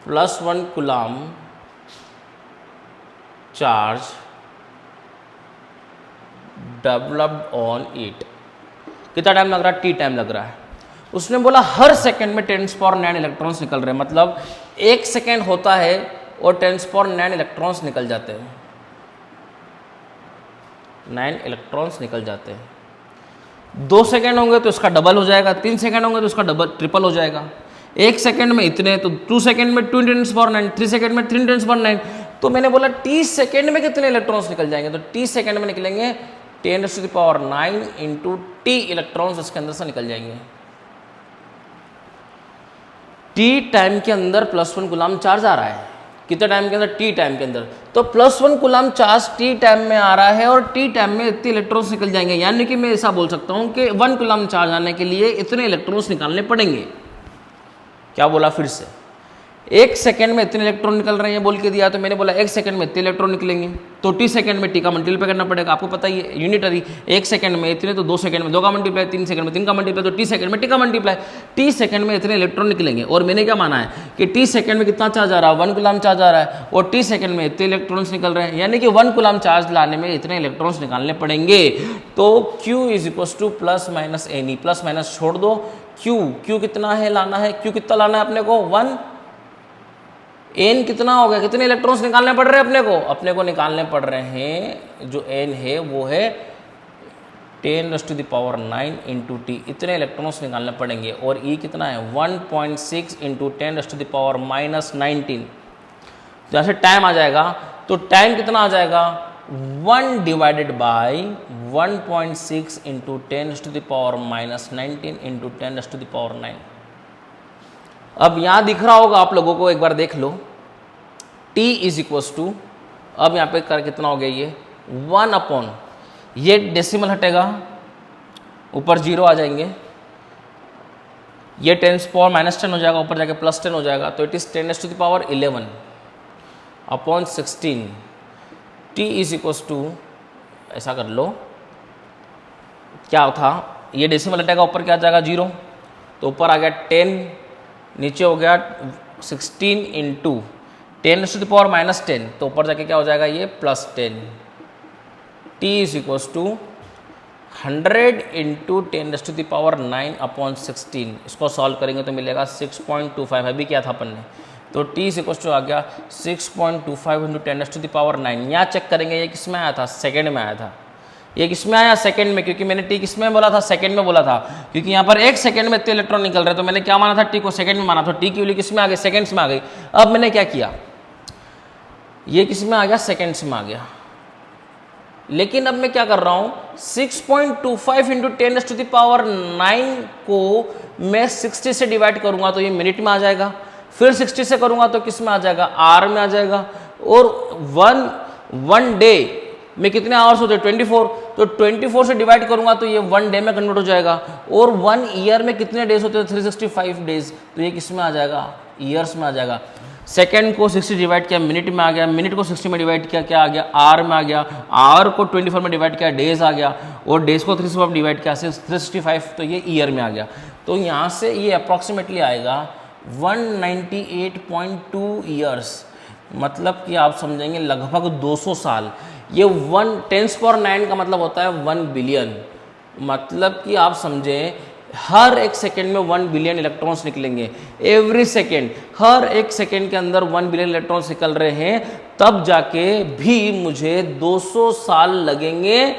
+1 coulomb charge developed on it. कितना टाइम लग रहा है? t टाइम लग रहा है। उसने बोला हर सेकंड में 10⁻⁹ इलेक्ट्रॉन्स निकल रहे हैं, मतलब एक सेकंड होता है और 10⁻⁹ इलेक्ट्रॉन्स निकल जाते हैं, 9 इलेक्ट्रॉन्स निकल जाते हैं। 2 सेकंड होंगे तो उसका डबल हो जाएगा, 3 सेकंड होंगे तो उसका ट्रिपल हो जाएगा। 1 सेकंड में इतने, तो 2 सेकंड में 2 × 10⁻⁹, 3 सेकंड में 3 × 10⁻⁹। तो मैंने बोला t सेकंड में कितने इलेक्ट्रॉन्स निकल जाएंगे, तो t सेकंड में निकलेंगे 10⁻⁹ × t इलेक्ट्रॉन्स उसके अंदर से निकल जाएंगे। t टाइम के अंदर +1 कूलम चार्ज आ रहा है। कितने टाइम के अंदर? t टाइम के अंदर। तो +1 कूलम चार्ज t टाइम में आ रहा है और t टाइम में इतने इलेक्ट्रॉन्स निकल जाएंगे, यानी कि मैं ऐसा बोल सकता हूं कि 1 कूलम चार्ज आने के लिए इतने इलेक्ट्रॉन्स निकालने पड़ेंगे। क्या बोला फिर से? 1 सेकंड में इतने इलेक्ट्रॉन निकल रहे हैं बोल के दिया, तो मैंने बोला 1 सेकंड में इतने इलेक्ट्रॉन निकलेंगे, तो t सेकंड में t का मल्टीप्लाई करना पड़ेगा। आपको पता ही है यूनिटरी, 1 सेकंड में इतने, तो 2 सेकंड में 2 का मल्टीप्लाई, 3 सेकंड में 3 का मल्टीप्लाई, तो t सेकंड में t का मल्टीप्लाई। t सेकंड में इतने इलेक्ट्रॉन निकलेंगे, और मैंने क्या माना है कि t सेकंड में कितना चार्ज आ रहा है? 1 कूलम चार्ज आ रहा है, और t सेकंड में इतने इलेक्ट्रॉन्स निकल रहे हैं, यानी कि 1 कूलम चार्ज लाने में इतने इलेक्ट्रॉन्स निकालने पड़ेंगे। तो q = ±ne, प्लस माइनस छोड़ दो, q कितना है लाना है, q कितना लाना है अपने को? 1। n कितना हो गया? कितने इलेक्ट्रॉन्स निकालने पड़ रहे हैं अपने को? अपने को निकालने पड़ रहे हैं, जो n है वो है 10⁻⁹ × t, इतने इलेक्ट्रॉन्स निकालने पड़ेंगे। और e कितना है? 1.6 × 10⁻⁻19। तो ऐसे टाइम आ जाएगा, तो टाइम कितना आ जाएगा? 1 / 1.6 × 10⁻⁻19 × 10⁻9। अब यहाँ दिख रहा होगा आप लोगों को, एक बार देख लो। t = अब यहाँ पे कर कितना हो गया? ये 1/, ये डेसिमल हटेगा, ऊपर 0 आ जाएंगे, ये 10⁻⁻10 हो जाएगा, ऊपर जाके +10 हो जाएगा, तो इट इज़ 10⁻11 अपॉन 16। t = ऐसा कर लो, क्या था? ये डेसिमल हटेगा, ऊपर क्या आ जाएगा? 0, तो ऊपर आ गया 10, नीचे हो गया 16 × 10⁻⁻10, तो ऊपर जाके क्या हो जाएगा? ये +10। t = 100 × 10⁻9 upon 16। इसको सॉल्व करेंगे तो मिलेगा 6.25। अभी क्या था अपन ने? तो t = आ गया 6.25 × 10⁻9। यहाँ चेक करेंगे ये किस में आया था? सेकेंड में आया था। ये किस में आया? सेकंड में, क्योंकि मैंने t किस में बोला था? सेकंड में बोला था, क्योंकि यहाँ पर 1 सेकंड में इतने इलेक्ट्रॉन निकल रहे हैं, तो मैंने क्या माना था? t को सेकंड में माना, तो t की वैल्यू किस में आ गई? सेकंड्स में आ गई। अब मैंने क्या किया? ये किस में आ गया? सेकंड्स में आ गया। लेकिन अब मैं क्या कर रहा हूँ? 6.25 × 10⁻9 को मैं 60 से डिवाइड करूँगा तो ये मिनट में आ जाएगा, फिर 60 से करूँगा तो किस में आ जाएगा? आवर में आ जाएगा। और वन डे में कितने आवर्स होते हैं? 24, तो 24 से डिवाइड करूंगा तो ये 1 डे में कन्वर्ट हो जाएगा। और 1 ईयर में कितने डेज होते हैं? 365 डेज, तो ये किस में आ जाएगा? ईयर्स में आ जाएगा। सेकेंड को 60 डिवाइड किया मिनट में आ गया, मिनट को 60 में डिवाइड किया क्या आ गया, आर में आ गया, आर को 24 में डिवाइड किया डेज आ गया, और डेज को 365 डिवाइड किया 365, तो ये ईयर में आ गया। तो यहाँ से ये अप्रॉक्सीमेटली आएगा 198.2 ईयर्स, मतलब कि आप समझेंगे लगभग 200 साल। ये 1×10⁹ का मतलब होता है 1 बिलियन, मतलब कि आप समझें हर एक सेकेंड में 1 बिलियन इलेक्ट्रॉन्स निकलेंगे। एवरी सेकेंड, हर एक सेकेंड के अंदर 1 बिलियन इलेक्ट्रॉन्स निकल रहे हैं, तब जाके भी मुझे 200 साल लगेंगे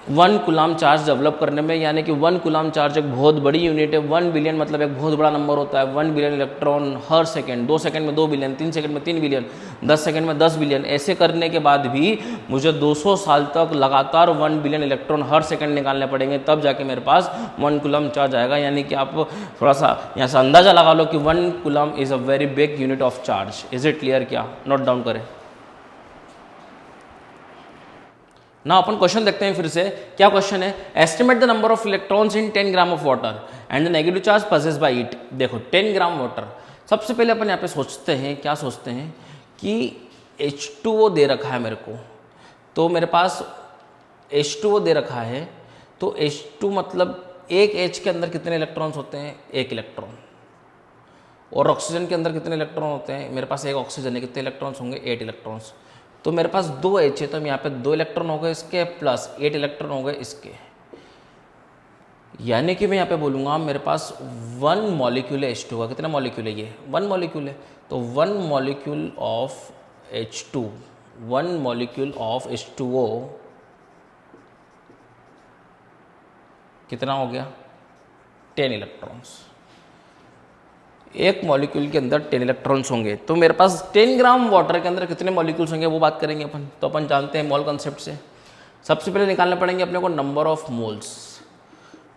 1 कूलाम चार्ज डेवलप करने में। यानी कि 1 कूलाम चार्ज एक बहुत बड़ी यूनिट है। 1 बिलियन मतलब एक बहुत बड़ा नंबर होता है। 1 बिलियन इलेक्ट्रॉन हर सेकंड, 2 सेकंड में 2 बिलियन, 3 सेकंड में 3 बिलियन, 10 सेकंड में 10 बिलियन। ऐसे करने के बाद भी मुझे 200 साल तक लगातार 1 बिलियन इलेक्ट्रॉन हर सेकंड निकालने पड़ेंगे, तब जाके मेरे पास 1 कूलाम चार्ज आएगा। यानी कि आप थोड़ा सा यहाँ से अंदाजा लगा लो कि 1 coulomb is a very big unit of charge. Is it clear? क्या नोट डाउन करें ना। अपन क्वेश्चन देखते हैं फिर से। क्या क्वेश्चन है? Estimate the number of electrons in 10 gram of water and the negative charge possessed bye it. देखो 10 ग्राम वाटर, सबसे पहले अपन यहाँ पे सोचते हैं, क्या सोचते हैं कि H2O दे रखा है मेरे को, तो मेरे पास H2O दे रखा है, तो H2 मतलब एक H के अंदर कितने इलेक्ट्रॉन्स होते हैं? 1 इलेक्ट्रॉन। और ऑक्सीजन के अंदर कितने इलेक्ट्रॉन होते हैं? मेरे पास एक ऑक्सीजन है, कितने इलेक्ट्रॉन्स होंगे? 8 इलेक्ट्रॉन्स। तो मेरे पास 2 H है, तो यहाँ पे 2 इलेक्ट्रॉन हो गए इसके, प्लस 8 इलेक्ट्रॉन हो गए इसके। यानी कि मैं यहाँ पे बोलूँगा मेरे पास 1 मॉलिक्यूल है H2 का। कितना मॉलिक्यूल है ये? 1 मॉलिक्यूल है। तो 1 molecule of H2, 1 molecule of H2O कितना हो गया? 10 इलेक्ट्रॉन्स। एक मॉलिक्यूल के अंदर 10 इलेक्ट्रॉन्स होंगे। तो मेरे पास 10 ग्राम वाटर के अंदर कितने मॉलिक्यूल्स होंगे वो बात करेंगे अपन। तो अपन जानते हैं मॉल कॉन्सेप्ट से। सबसे पहले निकालने पड़ेंगे अपने को number of moles.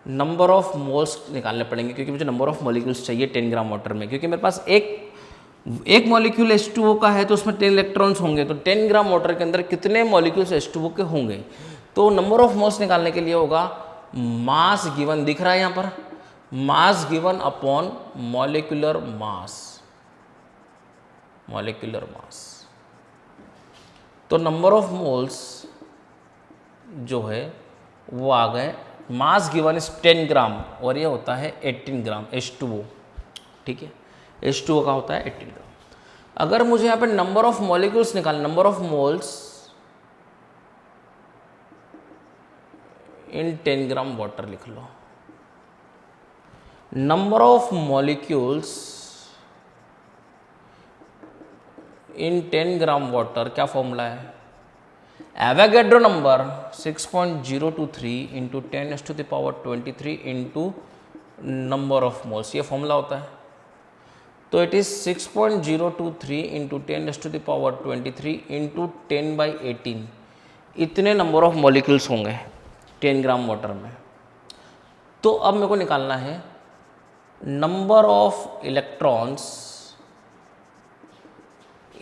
Number of moles निकालने पड़ेंगे, क्योंकि मुझे नंबर ऑफ मॉलिक्यूल्स चाहिए 10 ग्राम वाटर में। क्योंकि मेरे पास एक मॉलिक्यूल H2O का है, तो उसमें 10 इलेक्ट्रॉन्स होंगे। तो 10 ग्राम वाटर के अंदर कितने मॉलिक्यूल्स H2O के होंगे? तो नंबर ऑफ मोल्स निकालने के लिए होगा मास गिवन, दिख रहा है यहाँ पर, mass given upon molecular mass, molecular mass. तो नंबर ऑफ मोल्स जो है वो आ गए, मास गिवन इज 10 ग्राम और ये होता है 18 ग्राम H2O। ठीक है, H2O का होता है 18 ग्राम। अगर मुझे यहाँ पे नंबर ऑफ मॉलिक्यूल्स निकालना, number of moles in 10 gram water लिख लो। Number of molecules in 10 gram water, क्या फॉर्मूला है? Avogadro number 6.023 into 10⁻23 into number of moles, ये फॉर्मूला होता है। तो इट इज 6.023 इंटू 10⁻23 इंटू 10/18। इतने नंबर ऑफ मॉलिक्यूल्स होंगे 10 ग्राम वाटर में। तो अब मेरे को निकालना है number of electrons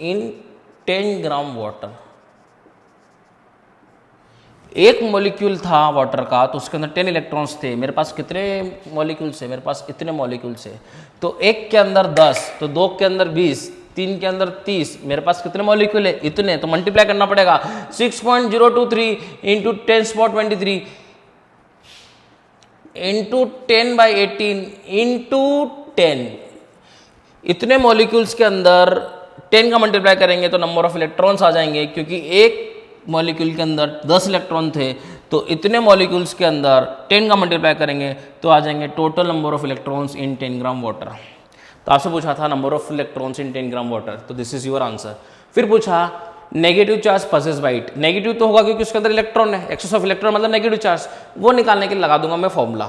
in 10 gram water. एक मॉलिक्यूल था वाटर का, तो उसके अंदर 10 इलेक्ट्रॉन्स थे। मेरे पास कितने मॉलिक्यूल्स है? मेरे पास इतने मॉलिक्यूल्स है। तो एक के अंदर 10, तो 2 के अंदर 20, 3 के अंदर 30। मेरे पास कितने मॉलिक्यूल है? इतने। तो मल्टीप्लाई करना पड़ेगा 6.023 इंटू 10⁻23 इंटू 10/18 इंटू 10। इतने मॉलिक्यूल्स के अंदर 10 का मल्टीप्लाई करेंगे तो नंबर ऑफ इलेक्ट्रॉन्स आ जाएंगे। क्योंकि एक मॉलिक्यूल के अंदर 10 इलेक्ट्रॉन थे, तो इतने मॉलिक्यूल्स के अंदर 10 का मल्टीप्लाई करेंगे तो आ जाएंगे total number of electrons in 10 gram water. तो आपसे पूछा था number of electrons in 10 gram water, तो दिस इज योर आंसर। फिर पूछा negative charge possessed bye it. Negative तो होगा क्योंकि उसके अंदर इलेक्ट्रॉन है, एक्सेस ऑफ इलेक्ट्रॉन मतलब नेगेटिव चार्ज। वो निकालने के लिए लगा दूंगा मैं फॉर्मूला।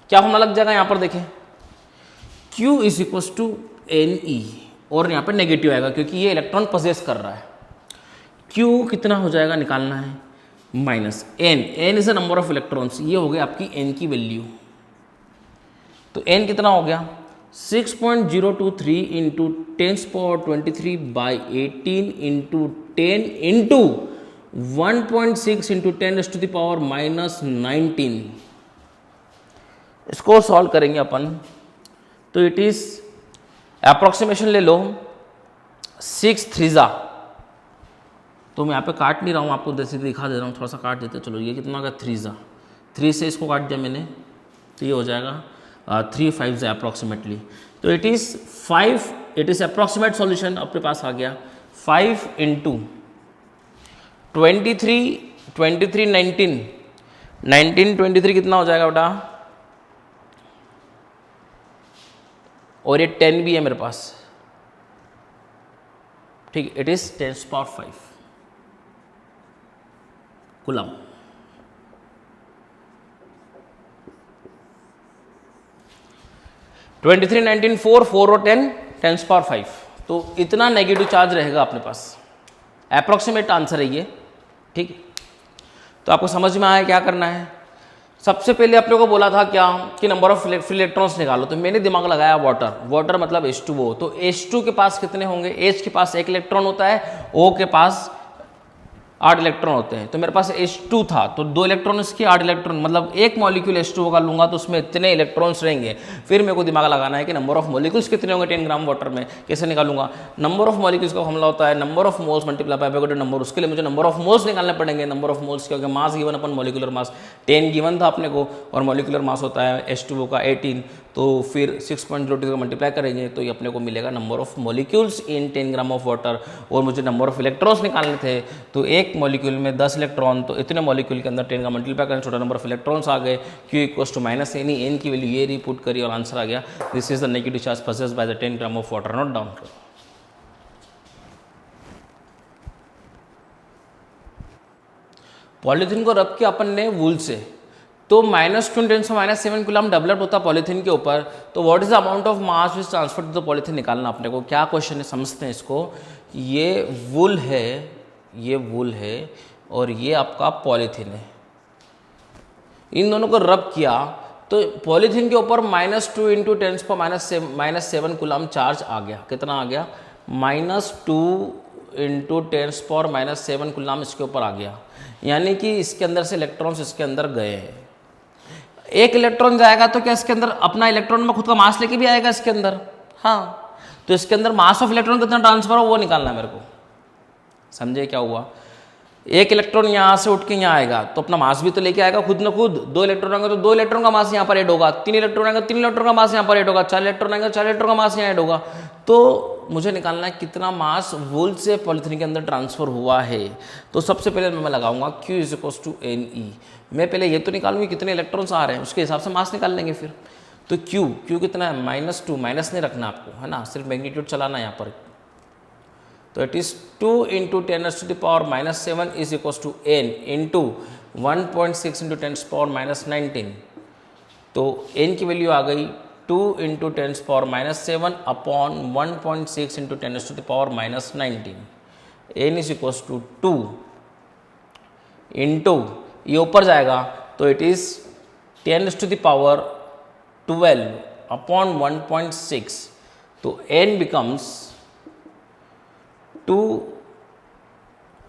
क्या फॉर्मूला लग जाएगा? यहाँ पर देखें, Q is equal to Ne, और यहाँ पर नेगेटिव आएगा क्योंकि ये इलेक्ट्रॉन पजेस कर रहा है। Q कितना हो जाएगा निकालना है? Minus N। N is the number of electrons. ये हो गया आपकी N की वैल्यू। तो N कितना हो गया? 6.023 इंटू 10⁻23/18 इंटू 10 इंटू 1.6 इंटू 10⁻⁻19। इसको सॉल्व करेंगे अपन, तो इट इज अप्रॉक्सीमेशन ले लो, 6 3 तो मैं यहाँ पे काट नहीं रहा हूँ, आपको जैसे दिखा दे रहा हूँ, थोड़ा सा काट देते चलो। ये कितना होगा 3 3 से इसको काट दिया मैंने, तो ये हो जाएगा 3 5 अप्रॉक्सीमेटली। तो इट इज़ अप्रॉक्सीमेट सॉल्यूशन अपने पास आ गया। 5 इंटू 23 19 23 कितना हो जाएगा बेटा, और ये 10 भी है मेरे पास, ठीक, इट इज 10⁵ कूलम। ट्वेंटी 19 4 और 10⁵, तो इतना नेगेटिव चार्ज रहेगा अपने पास। अप्रॉक्सीमेट आंसर है ये, ठीक। तो आपको समझ में आया क्या करना है। सबसे पहले अपने को बोला था क्या कि नंबर ऑफ फ्री इलेक्ट्रॉन्स निकालो, तो मैंने दिमाग लगाया वाटर मतलब H2O। तो H2 के पास कितने होंगे, H के पास 1 इलेक्ट्रॉन होता है, O के पास 8 इलेक्ट्रॉन होते हैं। तो मेरे पास H2 था, तो 2 इलेक्ट्रॉन इसके 8 इलेक्ट्रॉन, मतलब एक मॉलिक्यूल H2O का लूंगा तो उसमें इतने इलेक्ट्रॉन्स रहेंगे। फिर मेरे को दिमाग लगाना है कि नंबर ऑफ मॉलिक्यूल्स कितने होंगे 10 ग्राम वाटर में, कैसे निकालूंगा। नंबर ऑफ मॉलिक्यूल्स का फॉर्मूला होता है number of moles multiply by Avogadro number. उसके लिए मुझे नंबर ऑफ मोल्स निकालने पड़ेंगे। नंबर ऑफ मोल्स क्योंकि मास गिवन अपन मॉलिक्यूलर मास 10 गिवन था अपने को, और मॉलिक्यूलर मास होता है H2O का 18, तो फिर 6.02 का मल्टीप्लाई करेंगे तो ये अपने को मिलेगा number of molecules in 10 gram of water. और मुझे नंबर ऑफ इलेक्ट्रॉन्स निकालने थे, तो एक मॉलिक्यूल में 10 इलेक्ट्रॉन, तो इतने मॉलिक्यूल के अंदर 10 का मल्टीप्लाई करें, छोटा नंबर ऑफ इलेक्ट्रॉन्स आ गए। Q equals to -n, n की वैल्यू ये रिपुट करी और आंसर आ गया। This is the negative charge possessed by the 10 gram of water. Note down करो। पॉलीथीन को रब किया अपन ने वूल से, तो -2 × 10⁻⁷ डेवलप होता पॉलीथीन के ऊपर। तो what is the amount of mass which transfer to the polythene निकालना अपने को। क्या क्वेश्चन है समझते हैं इसको। ये वूल है और ये आपका पॉलीथीन है, इन दोनों को रब किया तो पॉलीथीन के ऊपर -2 × 10⁻⁷ कूलम चार्ज आ गया। कितना आ गया, -2 × 10⁻⁷ कूलम इसके ऊपर आ गया। यानी कि इसके अंदर से इलेक्ट्रॉन्स इसके अंदर गए हैं। एक इलेक्ट्रॉन जाएगा तो क्या इसके अंदर अपना इलेक्ट्रॉन में खुद का मास लेके भी आएगा इसके अंदर, हाँ। तो इसके अंदर मास ऑफ इलेक्ट्रॉन कितना ट्रांसफर हो वो निकालना है मेरे को। समझे क्या हुआ। एक इलेक्ट्रॉन यहाँ से उठ के यहाँ आएगा तो अपना मास भी तो लेके आएगा खुद न खुद। 2 इलेक्ट्रॉन आएंगे तो 2 इलेक्ट्रॉन का मास यहाँ पर ऐड होगा। 3 इलेक्ट्रॉन आएंगे 3 इलेक्ट्रॉन का मास यहाँ पर ऐड होगा। 4 इलेक्ट्रॉन आएंगे 4 इलेक्ट्रॉन का मास यहाँ ऐड होगा। तो मुझे निकालना है कितना मास वूल से पॉलीथीन के अंदर ट्रांसफर हुआ है। तो सबसे पहले मैं लगाऊंगा Q = Ne। मैं पहले ये तो निकालूंगी कितने इलेक्ट्रॉन्स आ रहे हैं, उसके हिसाब से मास निकाल लेंगे फिर। तो Q कितना है, -2, माइनस नहीं रखना आपको, है ना, सिर्फ मैग्नीट्यूड चलाना यहाँ पर। तो it is 2 × 10⁻⁷ is equals to n into 1.6 × 10⁻⁹। तो n की वैल्यू आ गई 2 × 10⁻⁷ upon 1.6 × 10⁻⁹। n is equals to 2 into, ये ऊपर जाएगा तो इट इज 10⁻12 अपॉन 1.6। तो n बिकम्स 2,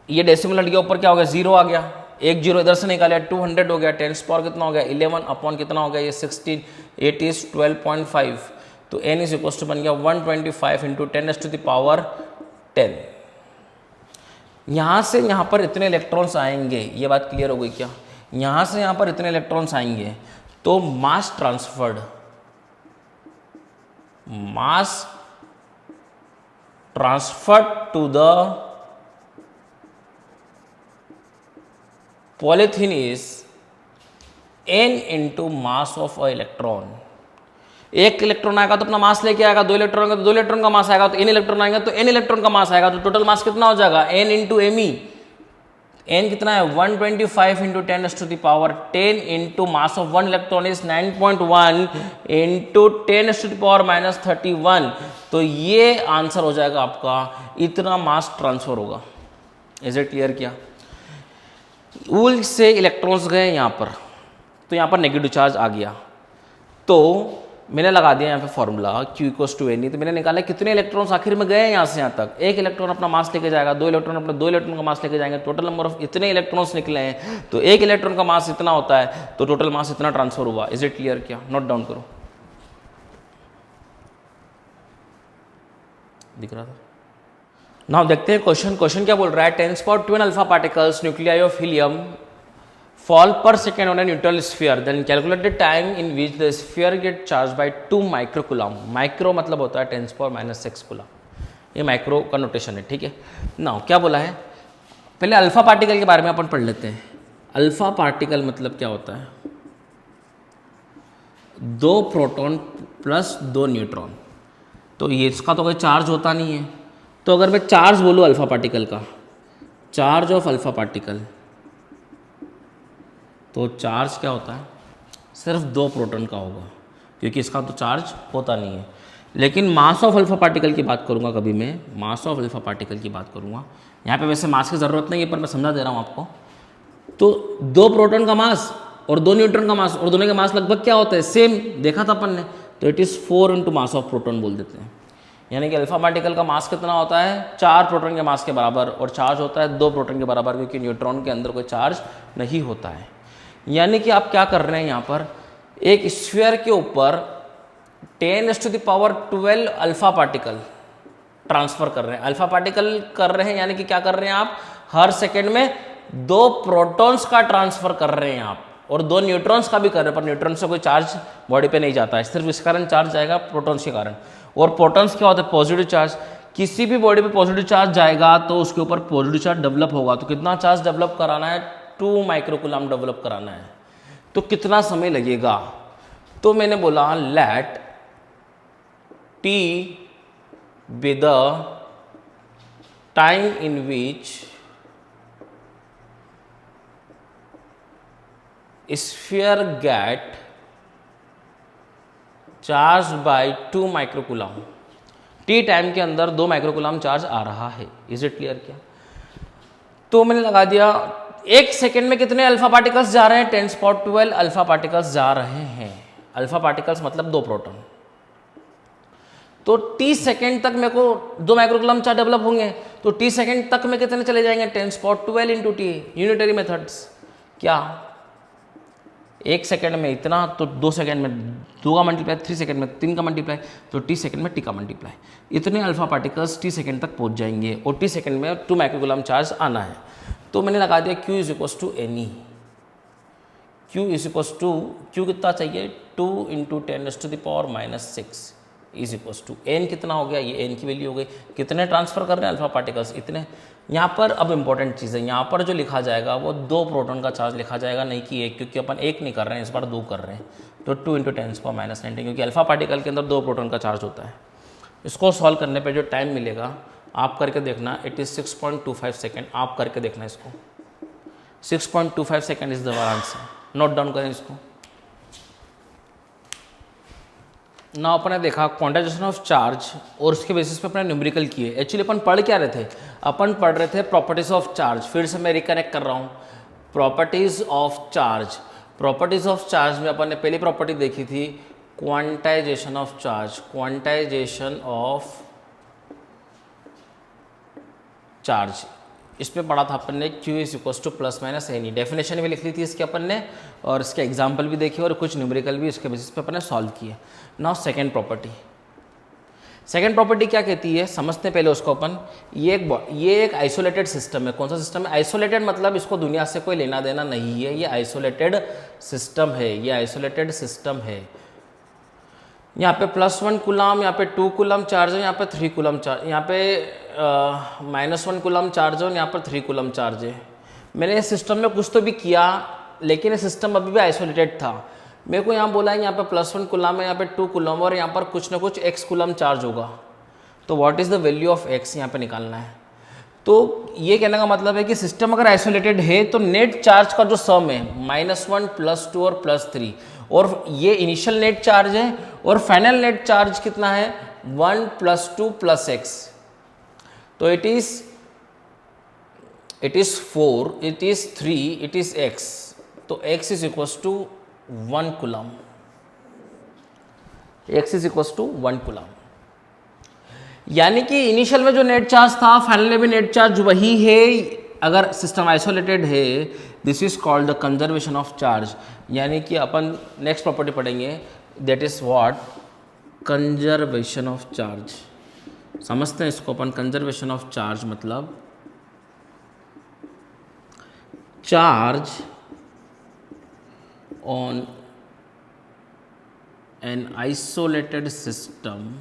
ये डेसिमल हट गया, ऊपर क्या हो गया 0 आ गया, एक 0 इधर से निकाला 200 हो गया। 10 पावर कितना हो गया 11 अपॉन कितना हो गया ये 16, 8 इज 12.5। तो n इज इक्वल टू बन गया 125 इंटू 10⁻10। यहाँ से यहाँ पर इतने इलेक्ट्रॉन्स आएंगे, ये बात क्लियर हो गई क्या। यहाँ से यहाँ पर इतने इलेक्ट्रॉन्स आएंगे तो मास transferred to the polythene is n into mass of a electron। एक इलेक्ट्रॉन आएगा तो अपना मास लेके आएगा, 2 इलेक्ट्रॉन आएगा तो 2 इलेक्ट्रॉन का मास आएगा, तो n इलेक्ट्रॉन आएगा तो n इलेक्ट्रॉन का मास आएगा। तो टोटल मास कितना हो जाएगा n इंटू me। n कितना है 125 into 10⁻10 into mass of 1 electron is 9.1 into 10⁻31। तो ये आंसर हो जाएगा आपका, इतना मास ट्रांसफर होगा। इज इट क्लियर क्या। वूल से इलेक्ट्रॉन्स गए यहाँ पर, तो यहाँ पर नेगेटिव चार्ज आ गया। तो मैंने लगा दिया यहाँ पे फॉर्मूला Q = Ne। तो मैंने निकाला कितने इलेक्ट्रॉन्स आखिर में गए यहाँ से यहाँ तक। एक इलेक्ट्रॉन अपना मास लेके जाएगा, 2 इलेक्ट्रॉन अपना 2 इलेक्ट्रॉन का मास लेके जाएंगे। टोटल नंबर ऑफ इतने इलेक्ट्रॉन्स निकले हैं, तो एक इलेक्ट्रॉन का मास इतना होता है, तो टोटल मास इतना ट्रांसफर हुआ। इज इट क्लियर क्या। नोट डाउन करो। दिख रहा था। नाउ देखते हैं क्वेश्चन क्या बोल रहा है। 10^12 alpha particles nuclei of helium fall per second on a neutral sphere, then calculate the time in which the sphere get charged by 2 microcoulomb. Micro मतलब होता है 10⁻⁶ कूलम। ये माइक्रो का नोटेशन है, ठीक है। नाउ क्या बोला है, पहले अल्फा पार्टिकल के बारे में अपन पढ़ लेते हैं। अल्फा पार्टिकल मतलब क्या होता है, 2 प्रोटॉन प्लस 2 न्यूट्रॉन। तो ये इसका तो कोई चार्ज होता नहीं है। तो अगर मैं चार्ज बोलूँ अल्फा पार्टिकल का, चार्ज ऑफ अल्फा पार्टिकल, तो चार्ज क्या होता है, सिर्फ 2 प्रोटॉन का होगा, क्योंकि इसका तो चार्ज होता नहीं है। लेकिन मास ऑफ अल्फा पार्टिकल की बात करूँगा कभी मैं, मास ऑफ अल्फा पार्टिकल की बात करूँगा, यहाँ पे वैसे मास की ज़रूरत नहीं है पर मैं समझा दे रहा हूँ आपको। तो 2 प्रोटॉन का मास और 2 न्यूट्रॉन का मास, और दोनों के मास लगभग क्या होता है, सेम, देखा था अपन ने। तो it is 4 × mass of proton बोल देते हैं। यानी कि अल्फा पार्टिकल का मास कितना होता है, 4 प्रोटॉन के मास के बराबर, और चार्ज होता है 2 प्रोटॉन के बराबर, क्योंकि न्यूट्रॉन के अंदर कोई चार्ज नहीं होता है। यानी कि आप क्या कर रहे हैं, यहाँ पर एक स्फीयर के ऊपर 10⁻12 अल्फा पार्टिकल ट्रांसफर कर रहे हैं, अल्फा पार्टिकल कर रहे हैं। यानी कि क्या कर रहे हैं आप, हर सेकंड में 2 प्रोटॉन्स का ट्रांसफर कर रहे हैं आप, और 2 न्यूट्रॉन्स का भी कर रहे हैं, पर न्यूट्रॉन से कोई चार्ज बॉडी पे नहीं जाता है, सिर्फ इस कारण चार्ज जाएगा प्रोटॉन्स के कारण। और प्रोटॉन्स क्या होता है, पॉजिटिव चार्ज। किसी भी बॉडी पे पॉजिटिव चार्ज जाएगा तो उसके ऊपर पॉजिटिव चार्ज डेवलप होगा। तो कितना चार्ज डेवलप कराना है, 2 माइक्रोकूलम डेवलप कराना है। तो कितना समय लगेगा, तो मैंने बोला let T be the time in which sphere get charge by 2 microcoulomb. T time के अंदर 2 माइक्रोकूलम चार्ज आ रहा है। इज इट क्लियर क्या? तो मैंने लगा दिया 1 सेकेंड में कितने अल्फा पार्टिकल्स जा रहे हैं, 10⁻12 अल्फा पार्टिकल्स जा रहे हैं। अल्फा पार्टिकल्स मतलब 2 प्रोटॉन। तो T सेकेंड तक मेरे को 2 माइक्रोकूलम चार्ज डेवलप होंगे, तो T सेकेंड तक में कितने चले जाएंगे, 10⁻12 × T, यूनिटरी मेथड्स। क्या 1 सेकेंड में इतना, तो 2 सेकेंड में 2 का मल्टीप्लाई, 3 सेकेंड में 3 का मल्टीप्लाई, तो T सेकेंड में T का मल्टीप्लाई। इतने अल्फा पार्टिकल्स T सेकेंड तक पहुंच जाएंगे, और T सेकेंड में 2 माइक्रोकूलम चार्ज आना है। तो मैंने लगा दिया Q = NE। Q कितना चाहिए, 2 × 10⁻⁻⁶ N कितना हो गया, ये N की वैल्यू हो गई। कितने ट्रांसफर कर रहे हैं अल्फा पार्टिकल्स, इतने। यहाँ पर अब इंपॉर्टेंट चीज़ है, यहाँ पर जो लिखा जाएगा वो 2 प्रोटॉन का चार्ज लिखा जाएगा, नहीं कि 1, क्योंकि अपन 1 नहीं कर रहे हैं, इस बार 2 कर रहे हैं। तो 2 × 10⁻⁹, क्योंकि अल्फा पार्टिकल के अंदर 2 प्रोटॉन का चार्ज होता है। इसको सॉल्व करने पर जो टाइम मिलेगा आप करके देखना, इट इज़ 6.25 सेकेंड। आप करके देखना इसको, 6.25 second is the answer. Note down करें इसको। ना अपन ने देखा क्वांटाइजेशन ऑफ चार्ज, और उसके बेसिस पे अपने न्यूमेरिकल किए। एक्चुअली अपन पढ़ क्या रहे थे, अपन पढ़ रहे थे प्रॉपर्टीज ऑफ चार्ज। फिर से मैं रिकनेक्ट कर रहा हूँ, properties of charge. Properties of charge में अपन ने पहली प्रॉपर्टी देखी थी quantization of charge. Quantization of charge इसमें पढ़ा था अपन ने, Q = ±NE। डेफिनेशन भी लिख ली थी इसके अपन ने, और इसके एग्जाम्पल भी देखे, और कुछ न्यूमेरिकल भी इसके बेसिस पे अपन ने सॉल्व किए। Now second property. Second property क्या कहती है, समझते हैं पहले उसको अपन। ये एक आइसोलेटेड सिस्टम है। कौन सा सिस्टम है, आइसोलेटेड मतलब इसको दुनिया से कोई लेना देना नहीं है, ये आइसोलेटेड सिस्टम है, ये आइसोलेटेड सिस्टम है। यहाँ पे +1 कूलम, यहाँ पे 2 कूलम चार्ज है, यहाँ पे 3 कूलम चार्ज, यहाँ पे -1 कूलम चार्ज है, और यहाँ पर 3 कूलम चार्ज है। मैंने इस सिस्टम में कुछ तो भी किया, लेकिन ये सिस्टम अभी भी आइसोलेटेड था। मेरे को यहाँ बोला है यहाँ पे +1 कूलम है, यहाँ पे 2 कूलम, और यहाँ पर कुछ ना कुछ x कूलम चार्ज होगा। तो what is the value of x यहाँ पे निकालना है। तो ये कहने का मतलब है कि सिस्टम अगर आइसोलेटेड है तो नेट चार्ज का जो सम है -1 +2 और +3, और ये इनिशियल नेट चार्ज है, और फाइनल नेट चार्ज कितना है 1 +2 +x। तो it is 4, it is 3, it is x। तो x = 1 कूलम, x = 1 कूलम। यानी कि इनिशियल में जो नेट चार्ज था, फाइनल में भी नेट चार्ज वही है अगर सिस्टम आइसोलेटेड है। This is called the conservation of charge. यानी कि अपन नेक्स्ट प्रॉपर्टी पढ़ेंगे, that is what, conservation of charge. समझते हैं इसको अपन। कंजर्वेशन ऑफ चार्ज मतलब charge on an isolated system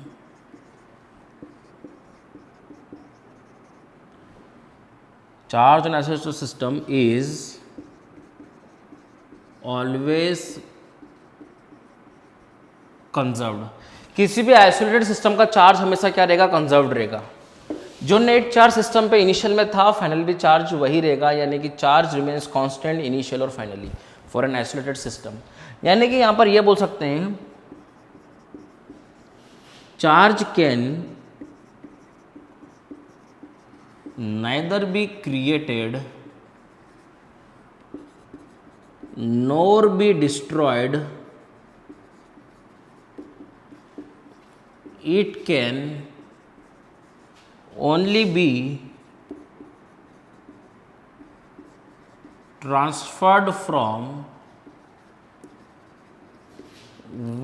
is always conserved। किसी भी आइसोलेटेड सिस्टम का चार्ज हमेशा क्या रहेगा? कंजर्व्ड रहेगा। जो नेट चार्ज सिस्टम पे इनिशियल में था, फाइनल भी चार्ज वही रहेगा, यानी कि चार्ज रिमेन्स कांस्टेंट इनिशियल और finally for an isolated system. यानी कि यहां पर यह बोल सकते हैं charge can neither be created nor be destroyed, it can only be transferred from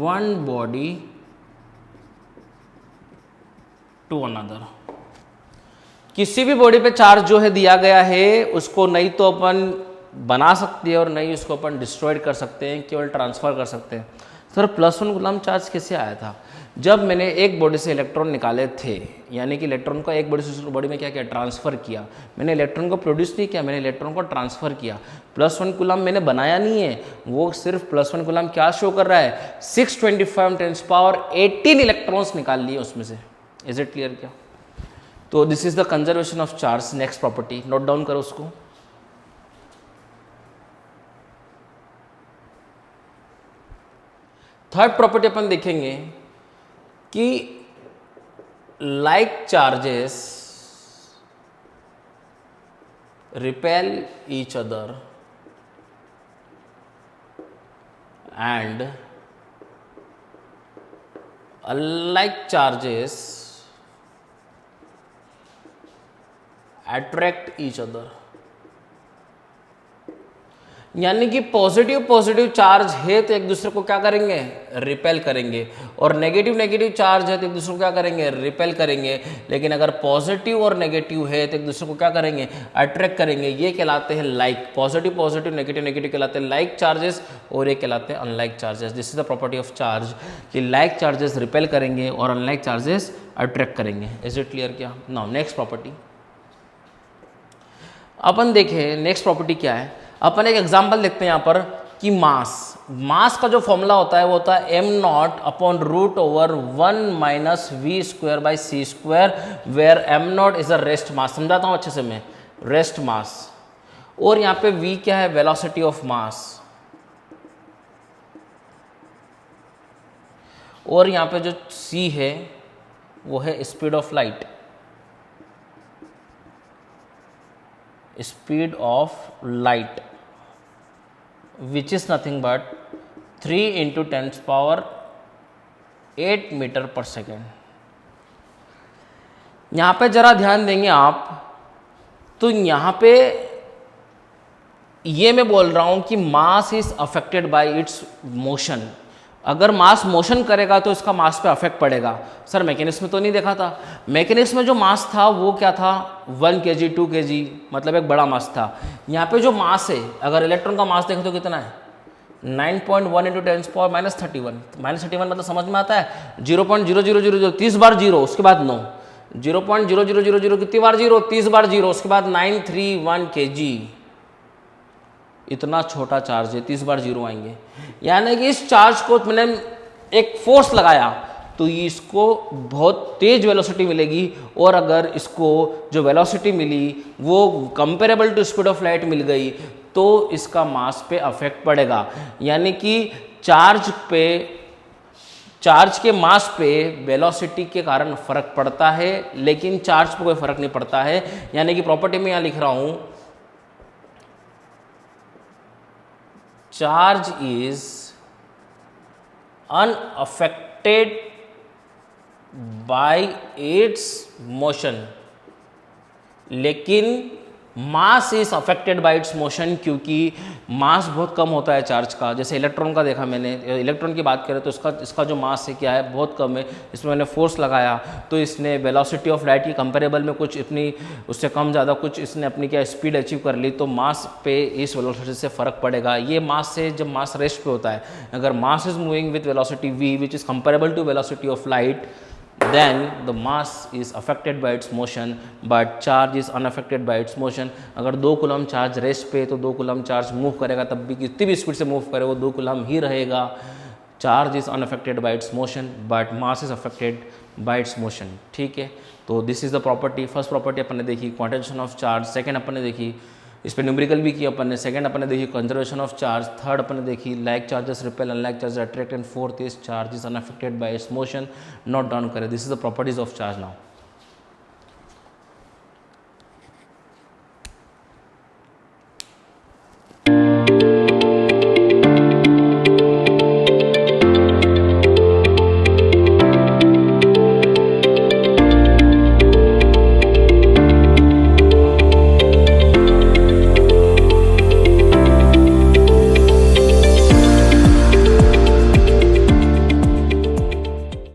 one body to another। किसी भी बॉडी पे चार्ज जो है दिया गया है उसको नहीं तो अपन बना सकते हैं और नहीं उसको अपन डिस्ट्रॉयड कर सकते हैं, केवल ट्रांसफ़र कर सकते हैं। सर +1 कूलम्ब चार्ज कैसे आया था? जब मैंने एक बॉडी से इलेक्ट्रॉन निकाले थे, यानी कि इलेक्ट्रॉन को एक बॉडी से दूसरी बॉडी में क्या किया? ट्रांसफ़र किया। मैंने इलेक्ट्रॉन को प्रोड्यूस नहीं किया, मैंने इलेक्ट्रॉन को ट्रांसफ़र किया। +1 कूलम्ब मैंने बनाया नहीं है, वो सिर्फ +1 कूलम्ब क्या शो कर रहा है? 625 × 10⁻18 इलेक्ट्रॉन्स निकाल लिए उसमें से। इज इट क्लियर क्या? तो this is the conservation of charge. Next property note down करो उसको। थर्ड प्रॉपर्टी अपन देखेंगे कि like charges repel each other and unlike charges attract each other. यानी कि पॉजिटिव चार्ज है तो एक दूसरे को क्या करेंगे? रिपेल करेंगे, और नेगेटिव चार्ज है तो एक दूसरे को क्या करेंगे? रिपेल करेंगे। लेकिन अगर पॉजिटिव और नेगेटिव है तो एक दूसरे को क्या करेंगे? अट्रैक्ट करेंगे। ये कहलाते हैं लाइक। पॉजिटिव नेगेटिव कहलाते हैं लाइक चार्जेस, और ये कहलाते हैं unlike charges. This is the property of charge कि लाइक चार्जेस रिपेल करेंगे और अनलाइक चार्जेस अट्रैक्ट करेंगे। इज इट क्लियर क्या? नाउ नेक्स्ट प्रॉपर्टी अपन देखें। नेक्स्ट प्रॉपर्टी क्या है? अपन एक एग्जांपल देखते हैं यहाँ पर कि मास का जो फॉर्मूला होता है वो होता है m0/√1 - v²/c², where m0 is a rest mass. समझाता हूँ अच्छे से मैं। रेस्ट मास, और यहाँ पे v क्या है? वेलोसिटी ऑफ मास, और यहाँ पे जो c है वो है speed of light. Speed of light which is nothing but 3 × 10⁸ metre per second. यहाँ पे जरा ध्यान देंगे आप, तो यहाँ पे ये मैं बोल रहा हूँ कि मास is affected by its motion. अगर मास मोशन करेगा तो इसका मास पे अफेक्ट पड़ेगा। सर मैकेनिक्स में तो नहीं देखा था। मैकेनिक्स में जो मास था वो क्या था? 1 kg 2 kg, मतलब एक बड़ा मास था। यहाँ पे जो मास है, अगर इलेक्ट्रॉन का मास देखें तो कितना है? 9.1 × 10⁻31। -31 मतलब समझ में आता है? 0.0000 30 बार 0, उसके बाद 9। 0.0000 कितनी बार 0? 30 बार 0, उसके बाद 931 kg। इतना छोटा चार्ज है, 30 बार 0 आएंगे। यानी कि इस चार्ज को मैंने एक फोर्स लगाया तो इसको बहुत तेज वेलोसिटी मिलेगी, और अगर इसको जो वेलोसिटी मिली वो comparable to speed of light मिल गई तो इसका मास पे अफेक्ट पड़ेगा। यानी कि चार्ज के मास पे वेलोसिटी के कारण फर्क पड़ता है, लेकिन चार्ज पे कोई फर्क नहीं पड़ता है। यानी कि प्रॉपर्टी में यहां लिख रहा हूं, charge is unaffected by its motion, लेकिन मास is affected by its motion, क्योंकि मास बहुत कम होता है चार्ज का। जैसे इलेक्ट्रॉन का देखा मैंने, इलेक्ट्रॉन की बात करें तो इसका जो मास है क्या है, बहुत कम है। इसमें मैंने फोर्स लगाया तो इसने वेलोसिटी ऑफ लाइट की कंपेरेबल में कुछ इतनी उससे कम ज़्यादा कुछ इसने अपनी क्या स्पीड अचीव कर ली, तो मास पे इस वेलोसिटी से फ़र्क पड़ेगा। ये मास से, जब मास रेस्ट पे होता है, अगर mass is moving with velocity v which is comparable to velocity of light, then the mass is affected by its motion but charge is unaffected by its motion। अगर 2 कूलम चार्ज रेस्ट पे तो 2 कूलम चार्ज मूव करेगा, तब भी कितनी भी स्पीड से मूव करे वो 2 कूलम ही रहेगा। Charge is unaffected by its motion but mass is affected by its motion. ठीक है, तो this is the property. First property अपन ने देखी क्वांटाइजेशन ऑफ चार्ज, सेकंड अपन ने देखी इस पर न्यूमेरिकल भी किया अपन ने, सेकंड अपन ने देखी कंजर्वेशन ऑफ चार्ज, थर्ड अपन ने देखी like charges repel unlike charges attract, and fourth is charge is unaffected by its motion. Note down करें, this is the properties of charge now.